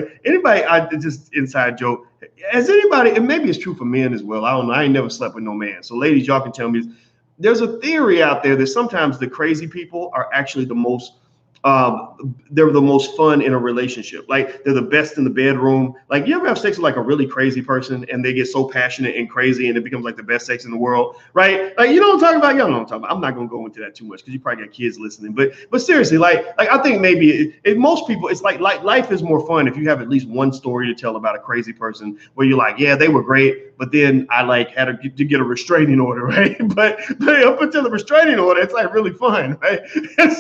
Just inside joke. Has anybody, and maybe it's true for men as well, I don't know, I ain't never slept with no man. So ladies, y'all can tell me, there's a theory out there that sometimes the crazy people are actually the most they're the most fun in a relationship. Like they're the best in the bedroom. Like you ever have sex with like a really crazy person and they get so passionate and crazy and it becomes like the best sex in the world, right? Like you know what I'm talking about? Y'all know what I'm talking about. I'm not gonna go into that too much because you probably got kids listening. But seriously, like I think maybe most people, it's like life is more fun if you have at least one story to tell about a crazy person where you're like, yeah, they were great, but then I like had to get a restraining order, right? But up until the restraining order, it's like really fun, right? And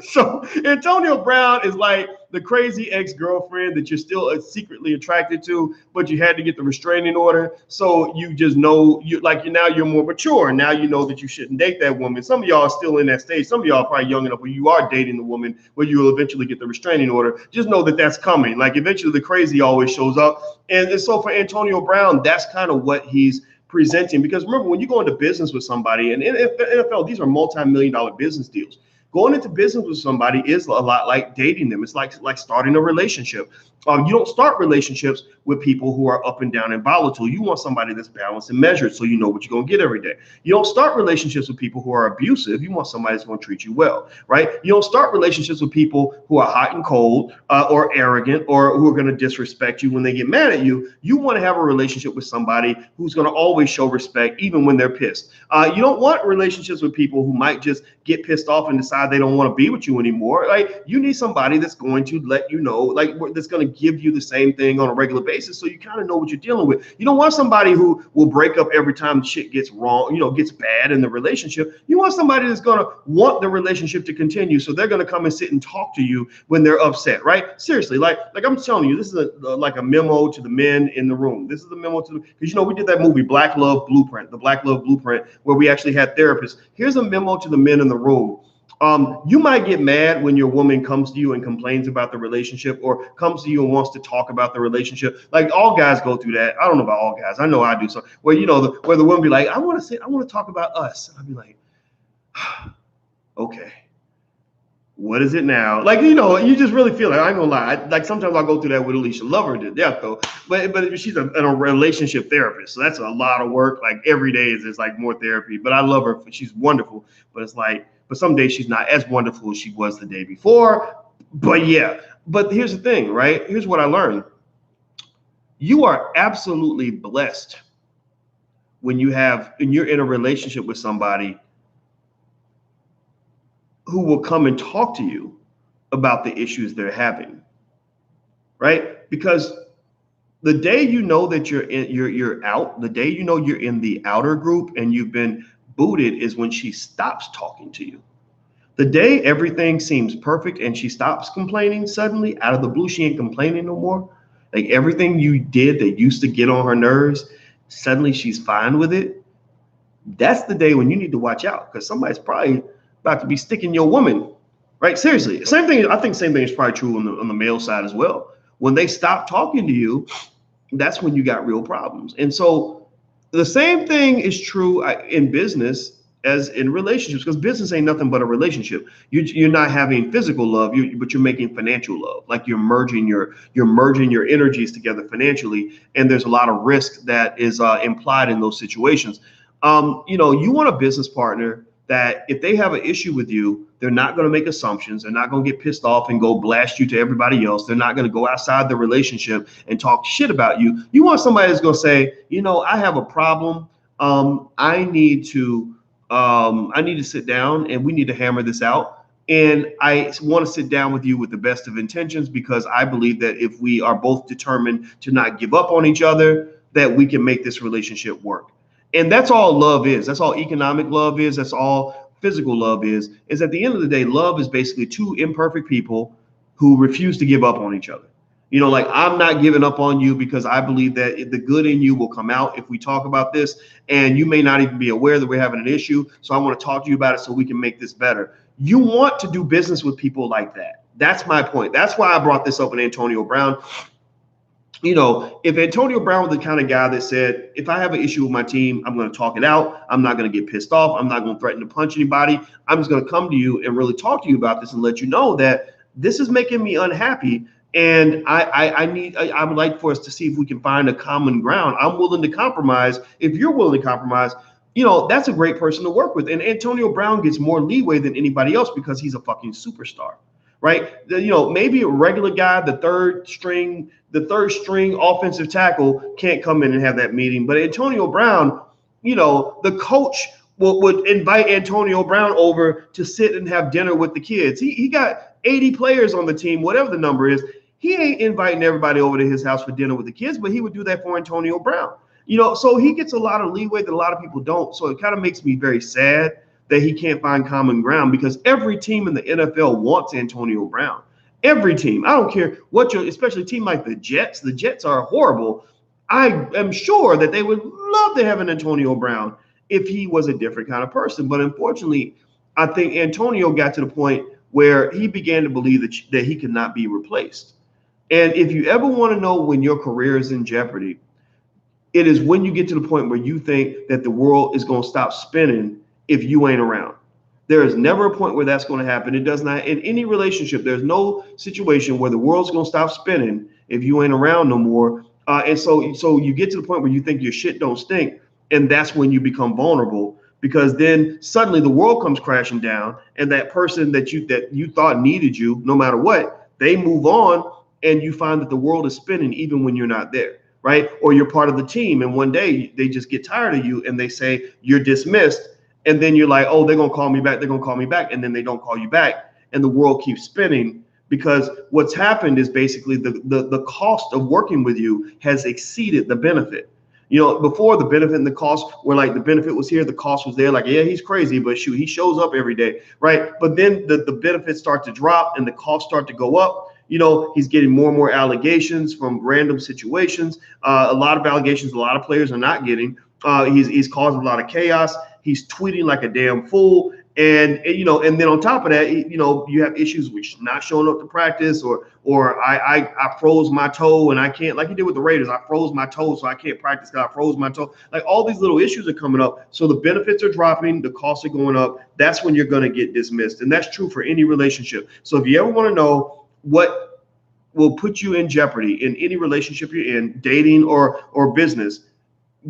so Antonio Brown is like the crazy ex-girlfriend that you're still secretly attracted to, but you had to get the restraining order. So you just know now you're more mature. Now you know that you shouldn't date that woman. Some of y'all are still in that stage. Some of y'all are probably young enough where you are dating the woman where you will eventually get the restraining order. Just know that that's coming. Like eventually the crazy always shows up. And so for Antonio Brown, that's kind of what he's presenting. Because remember, when you go into business with somebody, and in the NFL, these are multi-million-dollar business deals. Going into business with somebody is a lot like dating them. It's like starting a relationship. You don't start relationships with people who are up and down and volatile. You want somebody that's balanced and measured so you know what you're going to get every day. You don't start relationships with people who are abusive. You want somebody that's going to treat you well, right? You don't start relationships with people who are hot and cold or arrogant or who are going to disrespect you when they get mad at you. You want to have a relationship with somebody who's going to always show respect even when they're pissed. You don't want relationships with people who might just get pissed off and decide they don't want to be with you anymore. Like you need somebody that's going to let you know, like that's going to give you the same thing on a regular basis, so you kind of know what you're dealing with. You don't want somebody who will break up every time shit gets wrong, gets bad in the relationship. You want somebody that's going to want the relationship to continue, so they're going to come and sit and talk to you when they're upset, right? Seriously, like I'm telling you, this is like a memo to the men in the room. This is a memo to, because we did that movie Black Love Blueprint, the Black Love Blueprint, where we actually had therapists. Here's a memo to the men in the room. You might get mad when your woman comes to you and complains about the relationship or comes to you and wants to talk about the relationship. Like all guys go through that. I don't know about all guys. I know I do. So where, where the woman be like, I want to talk about us. And I'd be like, okay, what is it now? Like, you just really feel it. I ain't gonna lie. Like sometimes I'll go through that with Alicia. Love her to death though. But she's a relationship therapist. So that's a lot of work. Like every day is like more therapy, but I love her. She's wonderful. But it's like, but some days she's not as wonderful as she was the day before. But yeah, but here's the thing, right? Here's what I learned. You are absolutely blessed when you're in a relationship with somebody who will come and talk to you about the issues they're having, right? Because the day you know that you're out, the day you're in the outer group and you've been booted is when she stops talking to you. The day everything seems perfect and she stops complaining suddenly, out of the blue, she ain't complaining no more. Like everything you did that used to get on her nerves, suddenly she's fine with it. That's the day when you need to watch out, because somebody's probably about to be sticking your woman, right? Seriously. Same thing. I think same thing is probably true on the male side as well. When they stop talking to you, that's when you got real problems. And so the same thing is true in business as in relationships, because business ain't nothing but a relationship. You're not having physical love, but you're making financial love. Like you're merging your energies together financially, and there's a lot of risk that is implied in those situations. You want a business partner that if they have an issue with you, they're not going to make assumptions. They're not going to get pissed off and go blast you to everybody else. They're not going to go outside the relationship and talk shit about you. You want somebody that's going to say, I have a problem. I need to sit down and we need to hammer this out. And I want to sit down with you with the best of intentions, because I believe that if we are both determined to not give up on each other, that we can make this relationship work. And that's all love is. That's all economic love is. That's all physical love is at the end of the day, love is basically two imperfect people who refuse to give up on each other. Like I'm not giving up on you because I believe that the good in you will come out if we talk about this, and you may not even be aware that we're having an issue. So I want to talk to you about it so we can make this better. You want to do business with people like that. That's my point. That's why I brought this up with Antonio Brown. If Antonio Brown was the kind of guy that said, if I have an issue with my team, I'm going to talk it out. I'm not going to get pissed off. I'm not going to threaten to punch anybody. I'm just going to come to you and really talk to you about this and let you know that this is making me unhappy. And I would like for us to see if we can find a common ground. I'm willing to compromise if you're willing to compromise. that's a great person to work with. And Antonio Brown gets more leeway than anybody else because he's a fucking superstar, right? Maybe a regular guy, the third string offensive tackle can't come in and have that meeting. But Antonio Brown, the coach would invite Antonio Brown over to sit and have dinner with the kids. He got 80 players on the team, whatever the number is. He ain't inviting everybody over to his house for dinner with the kids, but he would do that for Antonio Brown. So he gets a lot of leeway that a lot of people don't. So it kind of makes me very sad that he can't find common ground because every team in the NFL wants Antonio Brown. Every team. I don't care especially a team like the Jets. The Jets are horrible. I am sure that they would love to have an Antonio Brown if he was a different kind of person. But unfortunately, I think Antonio got to the point where he began to believe that he could not be replaced. And if you ever want to know when your career is in jeopardy, it is when you get to the point where you think that the world is going to stop spinning if you ain't around. There is never a point where that's going to happen. It does not in any relationship. There's no situation where the world's going to stop spinning if you ain't around no more. And so you get to the point where you think your shit don't stink. And that's when you become vulnerable, because then suddenly the world comes crashing down, and that person that you thought needed you, no matter what, they move on, and you find that the world is spinning even when you're not there. Right? Or you're part of the team, and one day they just get tired of you and they say you're dismissed. And then you're like, oh, they're going to call me back. They're going to call me back. And then they don't call you back. And the world keeps spinning because what's happened is basically the cost of working with you has exceeded the benefit. Before, the benefit and the cost were like, the benefit was here, the cost was there. Like, yeah, he's crazy, but shoot, he shows up every day. Right. But then the benefits start to drop and the costs start to go up. He's getting more and more allegations from random situations. A lot of allegations a lot of players are not getting. He's causing a lot of chaos. He's tweeting like a damn fool. And then on top of that, you have issues with not showing up to practice, or I froze my toe and I can't, like he did with the Raiders. I froze my toe, so I can't practice because I froze my toe. Like, all these little issues are coming up. So the benefits are dropping, the costs are going up. That's when you're going to get dismissed. And that's true for any relationship. So if you ever want to know what will put you in jeopardy in any relationship you're in, dating or business,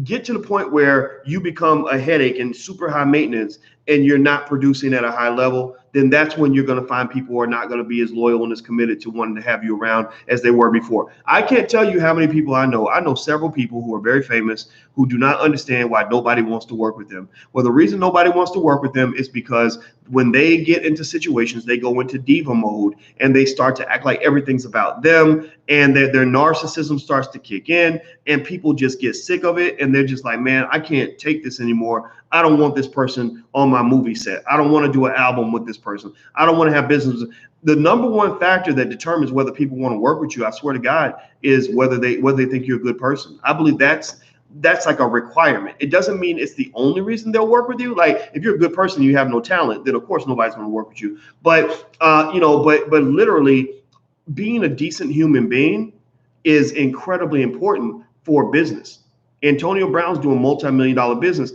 get to the point where you become a headache and super high maintenance and you're not producing at a high level, then that's when you're going to find people who are not going to be as loyal and as committed to wanting to have you around as they were before. I can't tell you how many people I know. I know several people who are very famous who do not understand why nobody wants to work with them. Well, the reason nobody wants to work with them is because when they get into situations, they go into diva mode and they start to act like everything's about them, and their narcissism starts to kick in, and people just get sick of it. And they're just like, man, I can't take this anymore. I don't want this person on my movie set. I don't want to do an album with this person. I don't want to have business. The number one factor that determines whether people want to work with you, I swear to God, is whether they think you're a good person. I believe that's like a requirement. It doesn't mean it's the only reason they'll work with you. Like, if you're a good person and you have no talent, then of course nobody's going to work with you. But but literally, being a decent human being is incredibly important for business. Antonio Brown's doing multi-million-dollar business.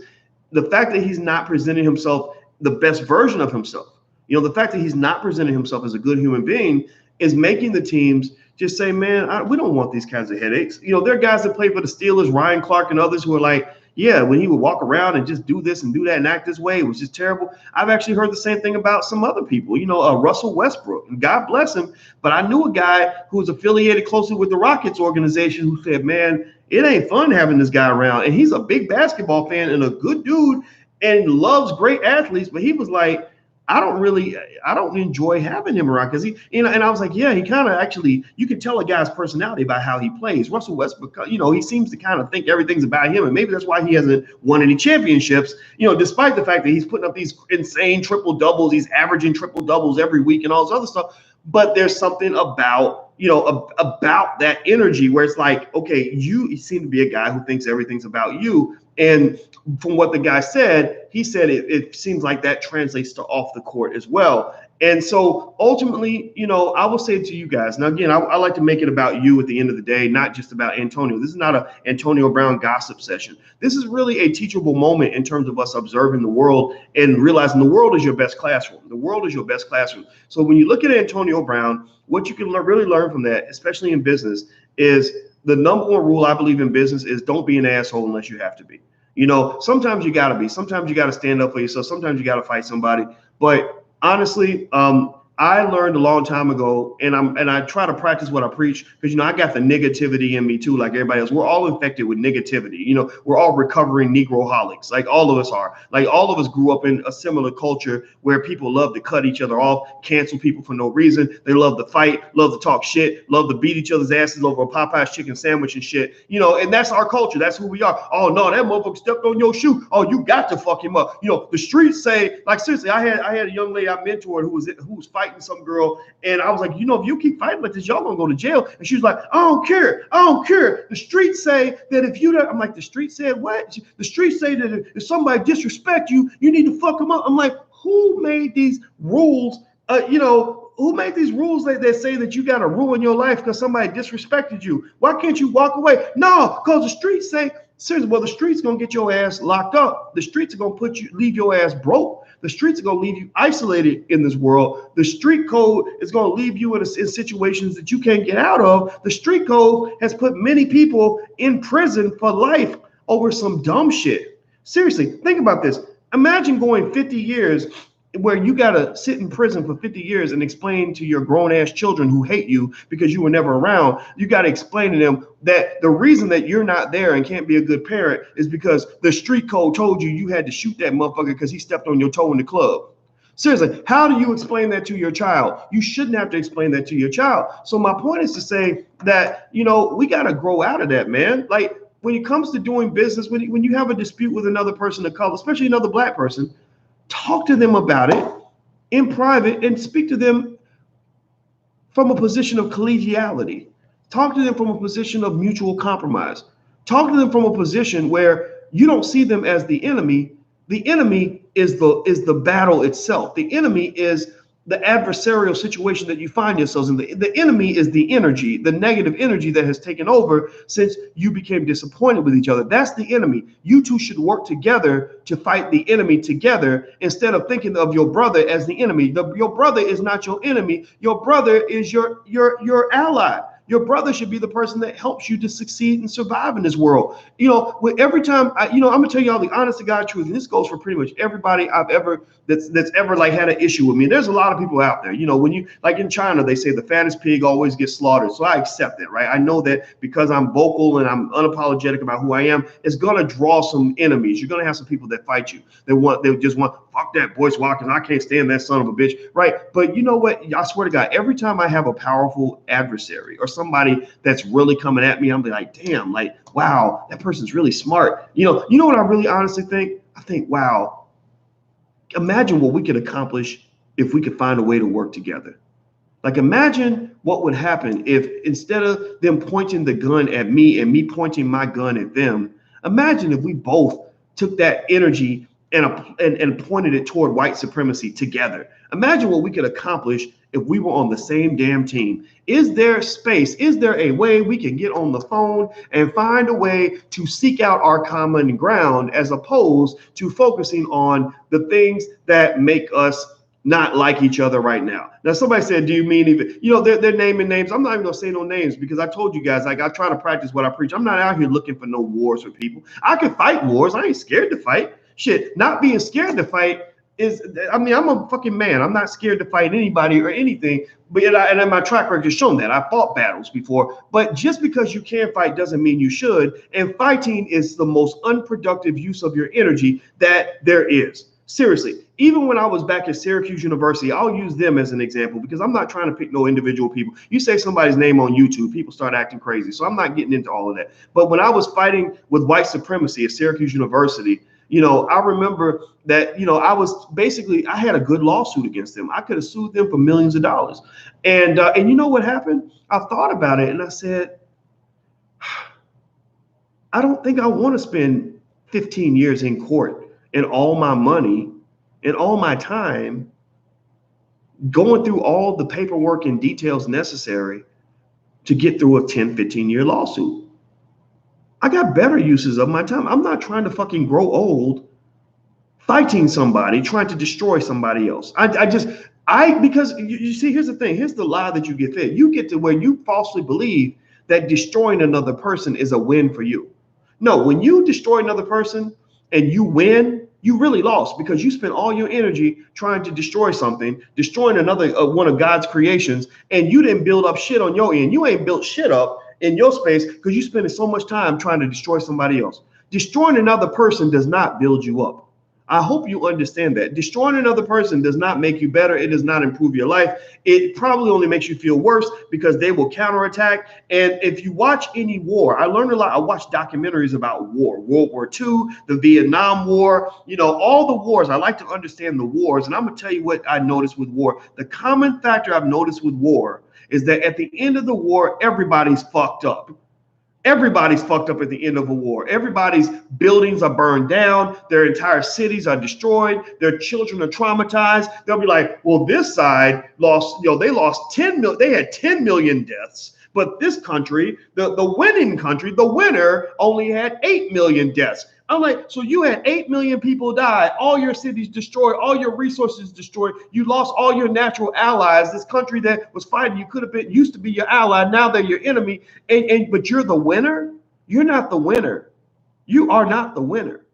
The fact that he's not presenting himself the best version of himself, the fact that he's not presenting himself as a good human being is making the teams just say, man, we don't want these kinds of headaches. There are guys that play for the Steelers, Ryan Clark and others, who are like, yeah, when he would walk around and just do this and do that and act this way, it was just terrible. I've actually heard the same thing about some other people, Russell Westbrook, and God bless him. But I knew a guy who was affiliated closely with the Rockets organization who said, man, it ain't fun having this guy around. And he's a big basketball fan and a good dude and loves great athletes. But he was like, I don't enjoy having him around because and I was like, yeah, he kind of actually, you can tell a guy's personality by how he plays. Russell Westbrook, he seems to kind of think everything's about him. And maybe that's why he hasn't won any championships, despite the fact that he's putting up these insane triple doubles, he's averaging triple doubles every week and all this other stuff. But there's something about, about that energy where it's like, okay, you seem to be a guy who thinks everything's about you. And from what the guy said, he said it seems like that translates to off the court as well. And so ultimately, I will say to you guys, now, again, I like to make it about you at the end of the day, not just about Antonio. This is not a Antonio Brown gossip session. This is really a teachable moment in terms of us observing the world and realizing the world is your best classroom. The world is your best classroom. So when you look at Antonio Brown, what you can really learn from that, especially in business, is the number one rule I believe in business is don't be an asshole unless you have to be. You know, sometimes you gotta be. Sometimes you gotta stand up for yourself. Sometimes you gotta fight somebody. But honestly, I learned a long time ago, and I try to practice what I preach because I got the negativity in me too, like everybody else. We're all infected with negativity. We're all recovering Negroholics, like all of us are. Like all of us grew up in a similar culture where people love to cut each other off, cancel people for no reason. They love to fight, love to talk shit, love to beat each other's asses over a Popeye's chicken sandwich and shit. And that's our culture. That's who we are. Oh no, that motherfucker stepped on your shoe. Oh, you got to fuck him up. The streets say, like seriously, I had a young lady I mentored who was fighting some girl, and I was like, if you keep fighting like this, y'all gonna go to jail. And she was like, I don't care. The streets say that if you don't, I'm like, the streets said what? The streets say that if somebody disrespect you, you need to fuck them up. I'm like, who made these rules? Who made these rules that say that you got to ruin your life because somebody disrespected you? Why can't you walk away? No, because the streets say, seriously, well, the streets going to get your ass locked up. The streets are going to leave your ass broke. The streets are going to leave you isolated in this world. The street code is going to leave you in situations that you can't get out of. The street code has put many people in prison for life over some dumb shit. Seriously, think about this. Imagine going 50 years where you got to sit in prison for 50 years and explain to your grown-ass children who hate you because you were never around. You got to explain to them that the reason that you're not there and can't be a good parent is because the street code told you had to shoot that motherfucker because he stepped on your toe in the club. Seriously, how do you explain that to your child? You shouldn't have to explain that to your child. So my point is to say that, we got to grow out of that, man. Like when it comes to doing business, when you have a dispute with another person of color, especially another black person, talk to them about it in private and speak to them from a position of collegiality. Talk to them from a position of mutual compromise. Talk to them from a position where you don't see them as the enemy. The enemy is the battle itself. The enemy is the adversarial situation that you find yourselves in. The enemy is the energy, the negative energy that has taken over since you became disappointed with each other. That's the enemy. You two should work together to fight the enemy together instead of thinking of your brother as the enemy. Your brother is not your enemy. Your brother is your ally. Your brother should be the person that helps you to succeed and survive in this world. Every time I'm gonna tell y'all the honest to God truth, and this goes for pretty much everybody I've ever that's ever like had an issue with me. There's a lot of people out there. When you like in China, they say the fattest pig always gets slaughtered. So I accept that, right? I know that because I'm vocal and I'm unapologetic about who I am, it's gonna draw some enemies. You're gonna have some people that fight you. They just want fuck that Boyce Watkins. I can't stand that son of a bitch, right? But you know what? I swear to God, every time I have a powerful adversary or somebody that's really coming at me, I'm like, damn, like, wow, that person's really smart. You know what I really honestly think? I think, wow, imagine what we could accomplish if we could find a way to work together. Like, imagine what would happen if instead of them pointing the gun at me and me pointing my gun at them, imagine if we both took that energy and pointed it toward white supremacy together. Imagine what we could accomplish if we were on the same damn team. Is there space? Is there a way we can get on the phone and find a way to seek out our common ground as opposed to focusing on the things that make us not like each other right now? Now, somebody said, do you mean even, they're naming names. I'm not even gonna say no names because I told you guys, like, I try to practice what I preach. I'm not out here looking for no wars with people. I can fight wars. I ain't scared to fight. Shit, not being scared to fight I'm a fucking man. I'm not scared to fight anybody or anything. But and my track record has shown that I fought battles before. But just because you can fight doesn't mean you should. And fighting is the most unproductive use of your energy that there is. Seriously, even when I was back at Syracuse University, I'll use them as an example because I'm not trying to pick no individual people. You say somebody's name on YouTube, people start acting crazy. So I'm not getting into all of that. But when I was fighting with white supremacy at Syracuse University, I remember that, I had a good lawsuit against them. I could have sued them for millions of dollars. And you know what happened? I thought about it and I said, I don't think I want to spend 15 years in court and all my money and all my time going through all the paperwork and details necessary to get through a 10, 15-year lawsuit. I got better uses of my time. I'm not trying to fucking grow old fighting somebody, trying to destroy somebody else. Because you see, here's the thing. Here's the lie that you get fed. You get to where you falsely believe that destroying another person is a win for you. No, when you destroy another person and you win, you really lost because you spent all your energy trying to destroy something, destroying another one of God's creations, and you didn't build up shit on your end. You ain't built shit up in your space because you spending so much time trying to destroy somebody else. Destroying another person does not build you up. I hope you understand that. Destroying another person does not make you better. It does not improve your life. It probably only makes you feel worse because they will counterattack. And if you watch any war, I learned a lot. I watched documentaries about war, World War II, the Vietnam War, all the wars. I like to understand the wars. And I'm going to tell you what I noticed with war. The common factor I've noticed with war is that at the end of the war, everybody's fucked up. Everybody's fucked up at the end of a war. Everybody's buildings are burned down. Their entire cities are destroyed. Their children are traumatized. They'll be like, well, this side lost, they lost 10 million. They had 10 million deaths. But this country, the winning country, the winner only had 8 million deaths. I'm like, so you had 8 million people die, all your cities destroyed, all your resources destroyed. You lost all your natural allies. This country that was fighting you used to be your ally. Now they're your enemy. But you're the winner. You're not the winner. You are not the winner.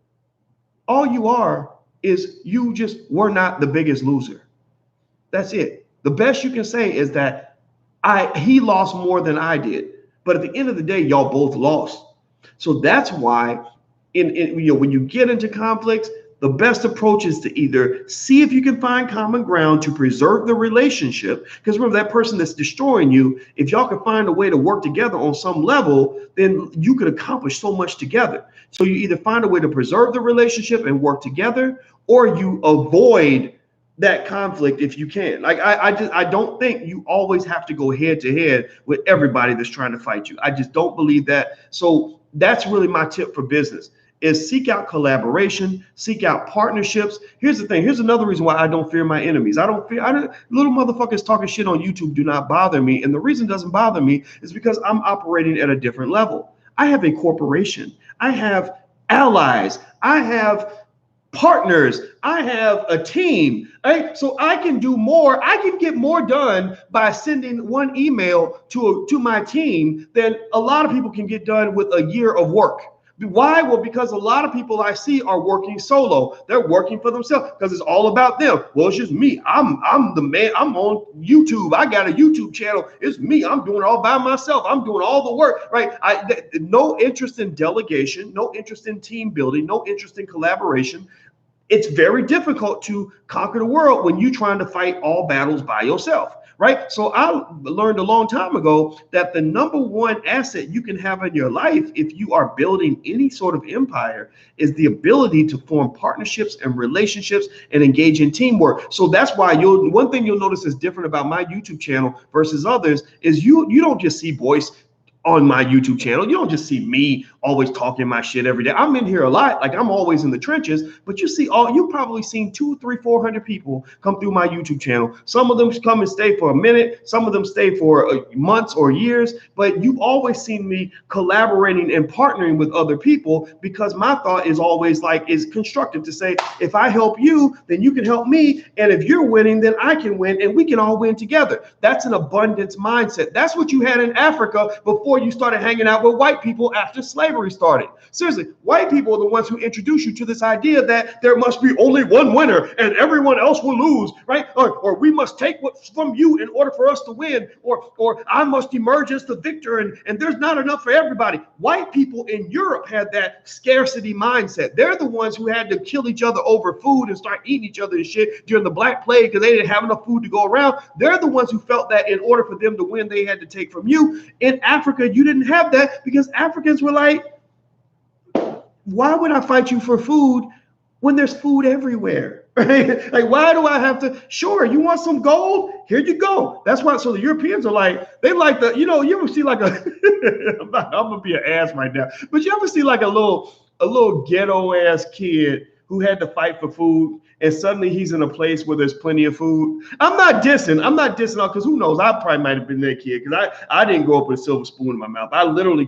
All you are is you just were not the biggest loser. That's it. The best you can say is that he lost more than I did. But at the end of the day, y'all both lost. So that's why when you get into conflicts, the best approach is to either see if you can find common ground to preserve the relationship. Because remember, that person that's destroying you, if y'all can find a way to work together on some level, then you could accomplish so much together. So you either find a way to preserve the relationship and work together, or you avoid that conflict if you can. Like I don't think you always have to go head to head with everybody that's trying to fight you. I just don't believe that. So that's really my tip for business. Is seek out collaboration, seek out partnerships. Here's the thing. Here's another reason why I don't fear my enemies. Little motherfuckers talking shit on YouTube do not bother me. And the reason it doesn't bother me is because I'm operating at a different level. I have a corporation. I have allies. I have partners. I have a team, right? So I can do more. I can get more done by sending one email to my team than a lot of people can get done with a year of work. Why? Well, because a lot of people I see are working solo. They're working for themselves because it's all about them. Well, it's just me. I'm the man. I'm on YouTube. I got a YouTube channel. It's me. I'm doing it all by myself. I'm doing all the work, right? No interest in delegation, no interest in team building, no interest in collaboration. It's very difficult to conquer the world when you're trying to fight all battles by yourself. Right. So I learned a long time ago that the number one asset you can have in your life, if you are building any sort of empire, is the ability to form partnerships and relationships and engage in teamwork. So that's why one thing you'll notice is different about my YouTube channel versus others is you don't just see Boyce on my YouTube channel. You don't just see me always talking my shit every day. I'm in here a lot. Like I'm always in the trenches, but you've probably seen 200, 300, 400 people come through my YouTube channel. Some of them come and stay for a minute. Some of them stay for months or years, but you've always seen me collaborating and partnering with other people because my thought is always is constructive to say, if I help you, then you can help me. And if you're winning, then I can win and we can all win together. That's an abundance mindset. That's what you had in Africa before you started hanging out with white people after slavery started. Seriously, white people are the ones who introduce you to this idea that there must be only one winner and everyone else will lose, right? Or we must take what's from you in order for us to win, or I must emerge as the victor and there's not enough for everybody. White people in Europe had that scarcity mindset. They're the ones who had to kill each other over food and start eating each other and shit during the Black Plague because they didn't have enough food to go around. They're the ones who felt that in order for them to win, they had to take from you. In Africa, you didn't have that because Africans were like, why would I fight you for food when there's food everywhere? Right? Like, why do I have to? Sure, you want some gold? Here you go. That's why. So the Europeans are like, they like you ever see like a, I'm gonna be an ass right now, but you ever see like a little ghetto ass kid who had to fight for food, and suddenly he's in a place where there's plenty of food. I'm not dissing because who knows? I probably might have been that kid because I didn't grow up with a silver spoon in my mouth. I literally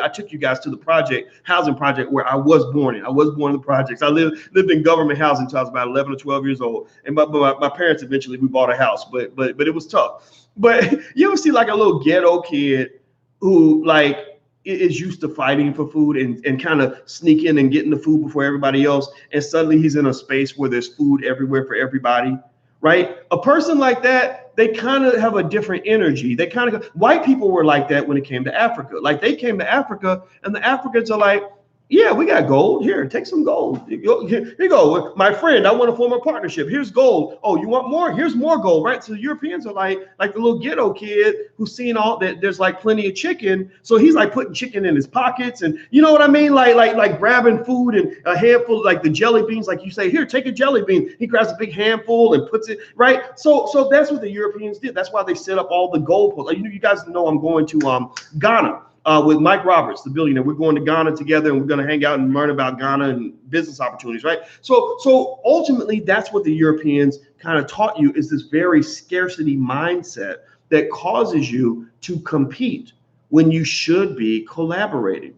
I took you guys to the housing project where I was born in. I was born in the projects. I lived in government housing until I was about 11 or 12 years old. And my parents eventually, we bought a house, but it was tough. But you ever see like a little ghetto kid who like is used to fighting for food and kind of sneaking and getting the food before everybody else, and suddenly he's in a space where there's food everywhere for everybody, right? A person like that, they kind of have a different energy. They kind of, white people were like that when it came to Africa. Like they came to Africa and the Africans are like, yeah, we got gold. Here, take some gold. Here you go. My friend, I want to form a partnership. Here's gold. Oh, you want more? Here's more gold, right? So the Europeans are like the little ghetto kid who's seen all that there's like plenty of chicken. So he's like putting chicken in his pockets and you know what I mean? Like grabbing food and a handful, like the jelly beans, like you say, here, take a jelly bean. He grabs a big handful and puts it, right? So that's what the Europeans did. That's why they set up all the gold. You guys know I'm going to Ghana. With Mike Roberts, the billionaire. We're going to Ghana together and we're going to hang out and learn about Ghana and business opportunities, right? So ultimately, that's what the Europeans kind of taught you is this very scarcity mindset that causes you to compete when you should be collaborating,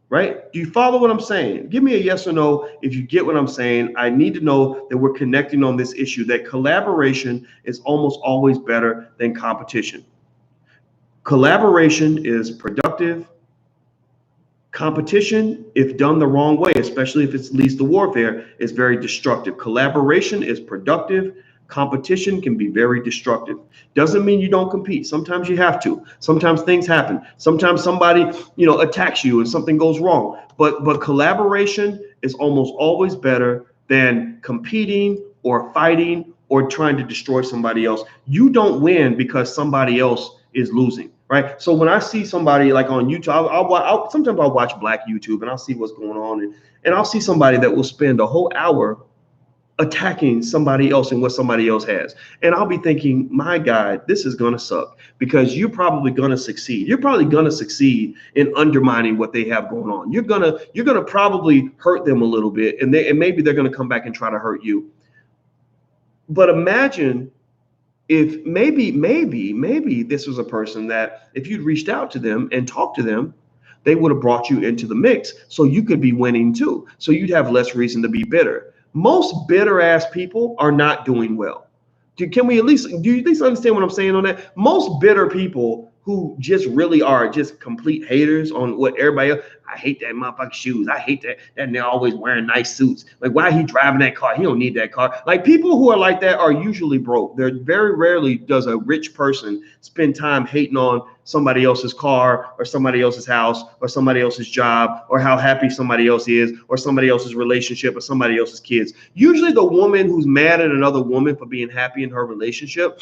right? Do you follow what I'm saying? Give me a yes or no if you get what I'm saying. I need to know that we're connecting on this issue, that collaboration is almost always better than competition. Collaboration is productive. Competition, if done the wrong way, especially if it leads to warfare, is very destructive. Collaboration is productive. Competition can be very destructive. Doesn't mean you don't compete. Sometimes you have to. Sometimes things happen. Sometimes somebody, attacks you and something goes wrong. But collaboration is almost always better than competing or fighting or trying to destroy somebody else. You don't win because somebody else is losing, right? So when I see somebody like on YouTube, sometimes I'll watch Black YouTube and I'll see what's going on, and I'll see somebody that will spend a whole hour attacking somebody else and what somebody else has, and I'll be thinking, my God, this is gonna suck because you're probably gonna succeed. You're probably gonna succeed in undermining what they have going on. You're gonna probably hurt them a little bit, and maybe they're gonna come back and try to hurt you. But imagine if maybe this was a person that if you'd reached out to them and talked to them, they would have brought you into the mix so you could be winning too. So you'd have less reason to be bitter. Most bitter ass people are not doing well. Do you at least understand what I'm saying on that? Most bitter people who just really are just complete haters on what everybody else. I hate that motherfucking shoes. I hate that they're always wearing nice suits. Like, why he driving that car? He don't need that car. Like, people who are like that are usually broke. They're very rarely does a rich person spend time hating on somebody else's car or somebody else's house or somebody else's job or how happy somebody else is or somebody else's relationship or somebody else's kids. Usually the woman who's mad at another woman for being happy in her relationship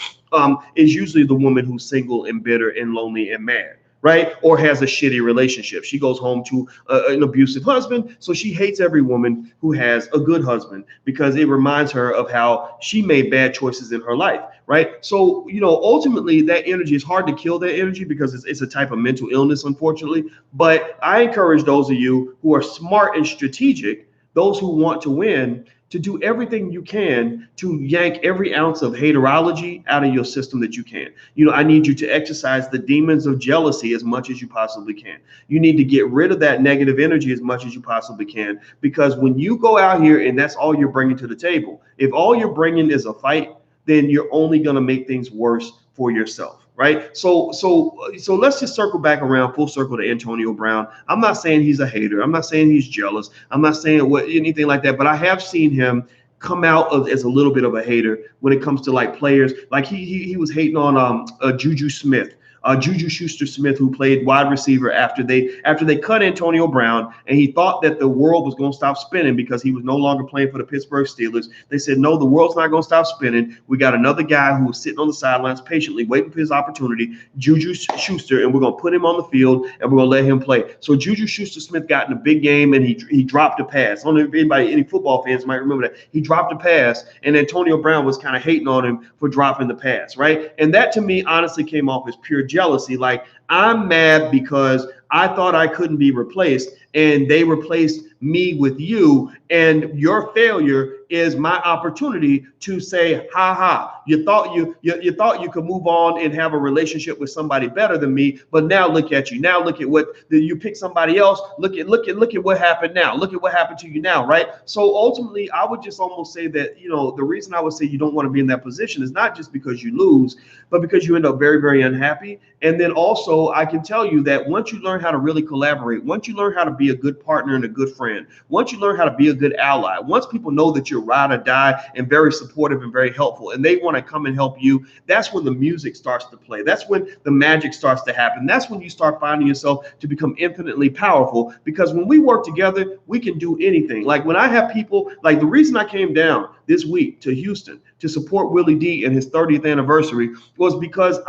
is usually the woman who's single and bitter and lonely and mad, right? Or has a shitty relationship. She goes home to an abusive husband, so she hates every woman who has a good husband because it reminds her of how she made bad choices in her life, right? So, ultimately that energy is hard to kill, that energy, because it's a type of mental illness, unfortunately. But I encourage those of you who are smart and strategic, those who want to win, to do everything you can to yank every ounce of haterology out of your system that you can. I need you to exercise the demons of jealousy as much as you possibly can. You need to get rid of that negative energy as much as you possibly can, because when you go out here and that's all you're bringing to the table, if all you're bringing is a fight, then you're only going to make things worse for yourself. Right. So let's just circle back around, full circle to Antonio Brown. I'm not saying he's a hater. I'm not saying he's jealous. I'm not saying anything like that. But I have seen him come out as a little bit of a hater when it comes to like players. Like he was hating on Juju Smith. Juju Schuster-Smith, who played wide receiver after they cut Antonio Brown, and he thought that the world was going to stop spinning because he was no longer playing for the Pittsburgh Steelers. They said, no, the world's not going to stop spinning. We got another guy who was sitting on the sidelines patiently waiting for his opportunity, Juju Schuster, and we're going to put him on the field and we're going to let him play. So Juju Schuster-Smith got in a big game and he dropped a pass. I don't know if any football fans might remember that. He dropped a pass and Antonio Brown was kind of hating on him for dropping the pass, right? And that to me honestly came off as pure jealousy. Like, I'm mad because I thought I couldn't be replaced, and they replaced me with you, and your failure is my opportunity to say, ha ha, you thought you could move on and have a relationship with somebody better than me, but now look at you. Now look at what you pick somebody else. Look at what happened now. Look at what happened to you now, right? So ultimately, I would just almost say that, the reason I would say you don't want to be in that position is not just because you lose, but because you end up very, very unhappy. And then also, I can tell you that once you learn how to really collaborate, once you learn how to be a good partner and a good friend, once you learn how to be a good ally, once people know that you're ride or die and very supportive and very helpful, and they want to come and help you, that's when the music starts to play. That's when the magic starts to happen. That's when you start finding yourself to become infinitely powerful, because when we work together, we can do anything. Like when I have people, like the reason I came down this week to Houston to support Willie D in his 30th anniversary was because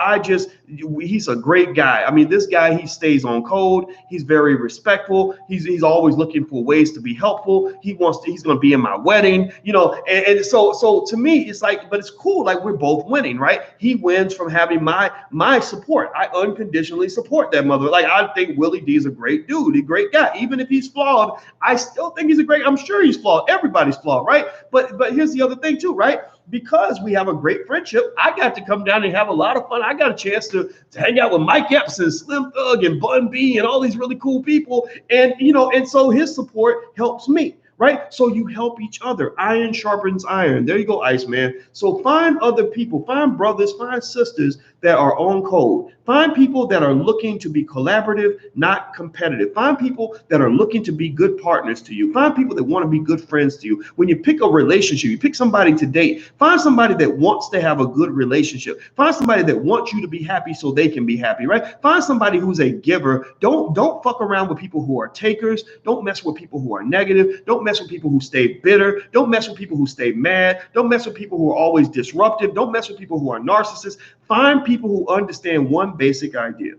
he's a great guy. I mean, this guy, he stays on code. He's very respectful. He's always looking for ways to be helpful. He's going to be in my wedding, and so to me, it's like, but it's cool. Like we're both winning, right? He wins from having my support. I unconditionally support that mother. Like I think Willie D is a great dude, a great guy. Even if he's flawed, I still think I'm sure he's flawed. Everybody's flawed, right? But here's the other thing too, right? Because we have a great friendship, I got to come down and have a lot of fun. I got a chance to hang out with Mike Epps and Slim Thug and Bun B and all these really cool people. And, and so his support helps me, right? So you help each other. Iron sharpens iron. There you go, Iceman. So find other people, find brothers, find sisters that are on code. Find people that are looking to be collaborative, not competitive. Find people that are looking to be good partners to you. Find people that want to be good friends to you. When you pick a relationship, you pick somebody to date, find somebody that wants to have a good relationship. Find somebody that wants you to be happy so they can be happy, right? Find somebody who's a giver. Don't fuck around with people who are takers. Don't mess with people who are negative. Don't mess with people who stay bitter. Don't mess with people who stay mad. Don't mess with people who are always disruptive. Don't mess with people who are narcissists. Find people who understand one basic idea.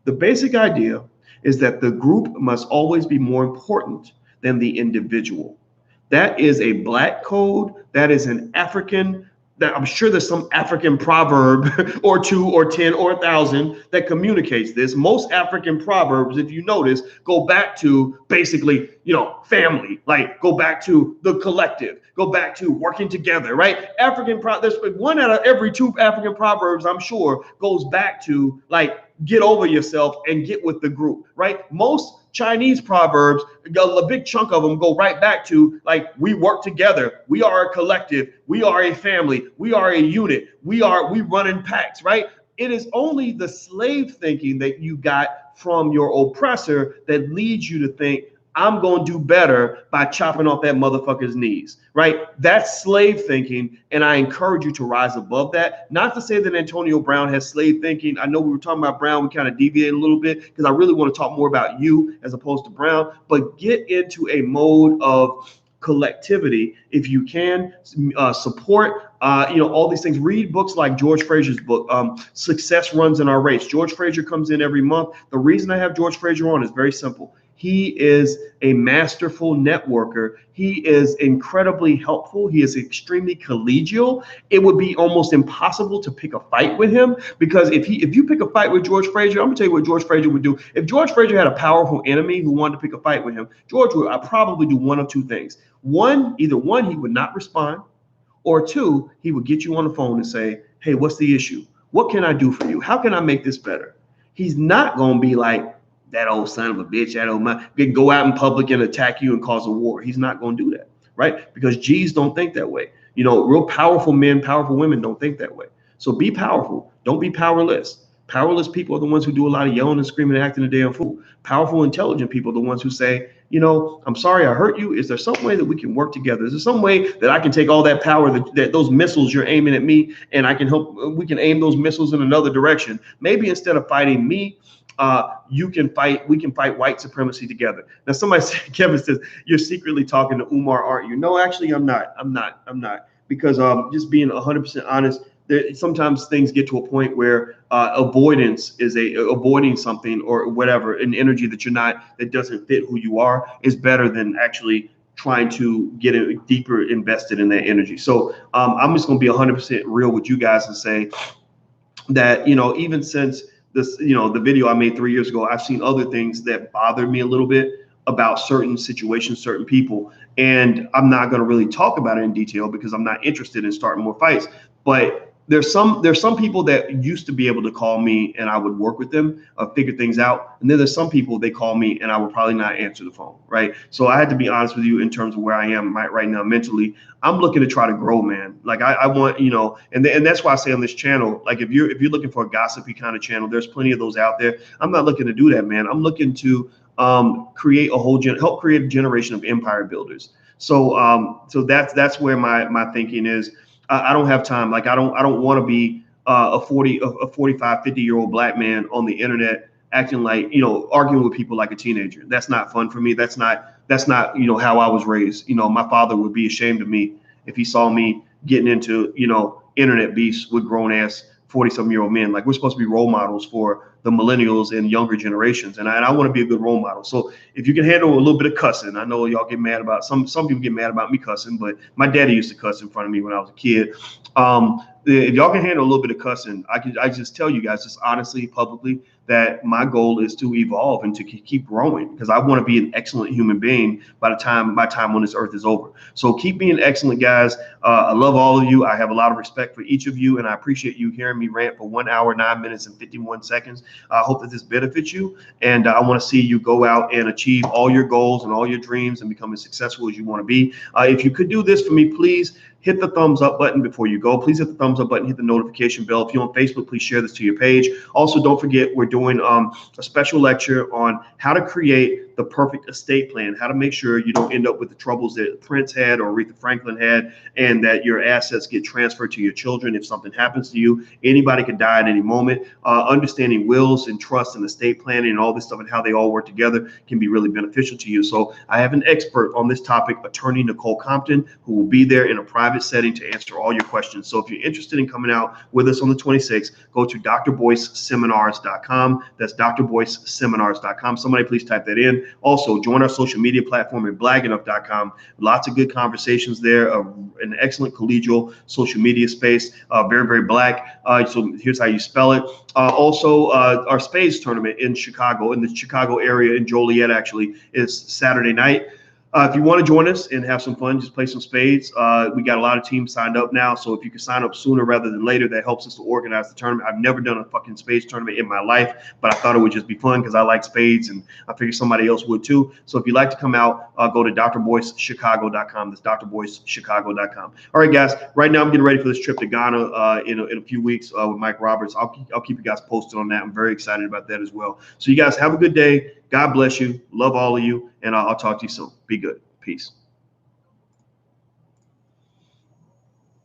The basic idea is that the group must always be more important than the individual. That is a Black code. That is an African, that I'm sure there's some African proverb or 2 or 10 or 1,000 that communicates this. Most African proverbs, if you notice, go back to basically, family, like go back to the collective, go back to working together, right? There's 1 out of every 2 African proverbs, I'm sure, goes back to like, get over yourself and get with the group, right? Most Chinese proverbs, a big chunk of them go right back to like, we work together, we are a collective, we are a family, we are a unit, we run in packs, right? It is only the slave thinking that you got from your oppressor that leads you to think, I'm going to do better by chopping off that motherfucker's knees, right? That's slave thinking, and I encourage you to rise above that. Not to say that Antonio Brown has slave thinking. I know we were talking about Brown. We kind of deviated a little bit because I really want to talk more about you as opposed to Brown, but get into a mode of collectivity if you can. Support all these things. Read books like George Frazier's book, Success Runs in Our Race. George Frazier comes in every month. The reason I have George Frazier on is very simple. He is a masterful networker. He is incredibly helpful. He is extremely collegial. It would be almost impossible to pick a fight with him, because if you pick a fight with George Frazier, I'm gonna tell you what George Frazier would do. If George Frazier had a powerful enemy who wanted to pick a fight with him, George would probably do 1 of 2 things. Either one, he would not respond, or 2, he would get you on the phone and say, hey, what's the issue? What can I do for you? How can I make this better? He's not gonna be like, that old son of a bitch, that old man, can go out in public and attack you and cause a war. He's not going to do that, right? Because G's don't think that way. Real powerful men, powerful women don't think that way. So be powerful. Don't be powerless. Powerless people are the ones who do a lot of yelling and screaming and acting a damn fool. Powerful, intelligent people are the ones who say, I'm sorry I hurt you. Is there some way that we can work together? Is there some way that I can take all that power, that those missiles you're aiming at me, and we can aim those missiles in another direction? Maybe instead of fighting me, we can fight white supremacy together. Now, Kevin says, you're secretly talking to Umar, aren't you? No, actually, I'm not. Because just being 100% honest, sometimes things get to a point where avoidance is avoiding something or whatever, an energy that doesn't fit who you are, is better than actually trying to get deeper invested in that energy. So I'm just going to be 100% real with you guys and say that, even since this, the video I made 3 years ago, I've seen other things that bother me a little bit. about certain situations, certain people, and I'm not going to really talk about it in detail because I'm not interested in starting more fights. But there's some people that used to be able to call me and I would work with them, figure things out. And then there's some people they call me and I would probably not answer the phone, right? So I had to be honest with you in terms of where I am right now mentally. I'm looking to try to grow, man. Like I want, and that's why I say on this channel, like if you're looking for a gossipy kind of channel, there's plenty of those out there. I'm not looking to do that, man. I'm looking to create help create a generation of empire builders. So that's where my thinking is. I don't have time. Like I don't want to be a 45, 50-year-old black man on the internet acting like, arguing with people like a teenager. That's not fun for me. That's not, how I was raised. My father would be ashamed of me if he saw me getting into, internet beefs with grown ass 40-some-year-old men. Like we're supposed to be role models for the millennials and younger generations. And I want to be a good role model. So if you can handle a little bit of cussing, I know y'all get mad about some people get mad about me cussing, but my daddy used to cuss in front of me when I was a kid. If y'all can handle a little bit of cussing, I just tell you guys just honestly, publicly, that my goal is to evolve and to keep growing because I want to be an excellent human being by the time my time on this earth is over. So keep being excellent, guys. I love all of you. I have a lot of respect for each of you, and I appreciate you hearing me rant for 1 hour, 9 minutes, and 51 seconds. I hope that this benefits you, and I want to see you go out and achieve all your goals and all your dreams and become as successful as you want to be. If you could do this for me, please hit the thumbs up button before you go. Please hit the thumbs up button, hit the notification bell. If you're on Facebook, please share this to your page. Also, don't forget, we're doing a special lecture on how to create the perfect estate plan, how to make sure you don't end up with the troubles that Prince had or Aretha Franklin had, and that your assets get transferred to your children if something happens to you. Anybody could die at any moment. Understanding wills and trust and estate planning and all this stuff and how they all work together can be really beneficial to you. So I have an expert on this topic, attorney Nicole Compton, who will be there in a private setting to answer all your questions. So if you're interested in coming out with us on the 26th, go to drboyceseminars.com. That's drboyceseminars.com. Somebody please type that in. Also, join our social media platform at blagenough.com. Lots of good conversations there. An excellent collegial social media space. Very, very black. So here's how you spell it. Also, our spades tournament in Chicago, in the Chicago area, in Joliet, actually, is Saturday night. If you want to join us and have some fun, just play some spades. We got a lot of teams signed up now, so if you can sign up sooner rather than later, that helps us to organize the tournament. I've never done a fucking spades tournament in my life, but I thought it would just be fun because I like spades, and I figured somebody else would too. So if you'd like to come out, go to drboycechicago.com. That's drboycechicago.com. All right, guys. Right now, I'm getting ready for this trip to Ghana in a few weeks with Mike Roberts. I'll keep you guys posted on that. I'm very excited about that as well. So you guys have a good day. God bless you. Love all of you. And I'll talk to you soon. Be good. Peace.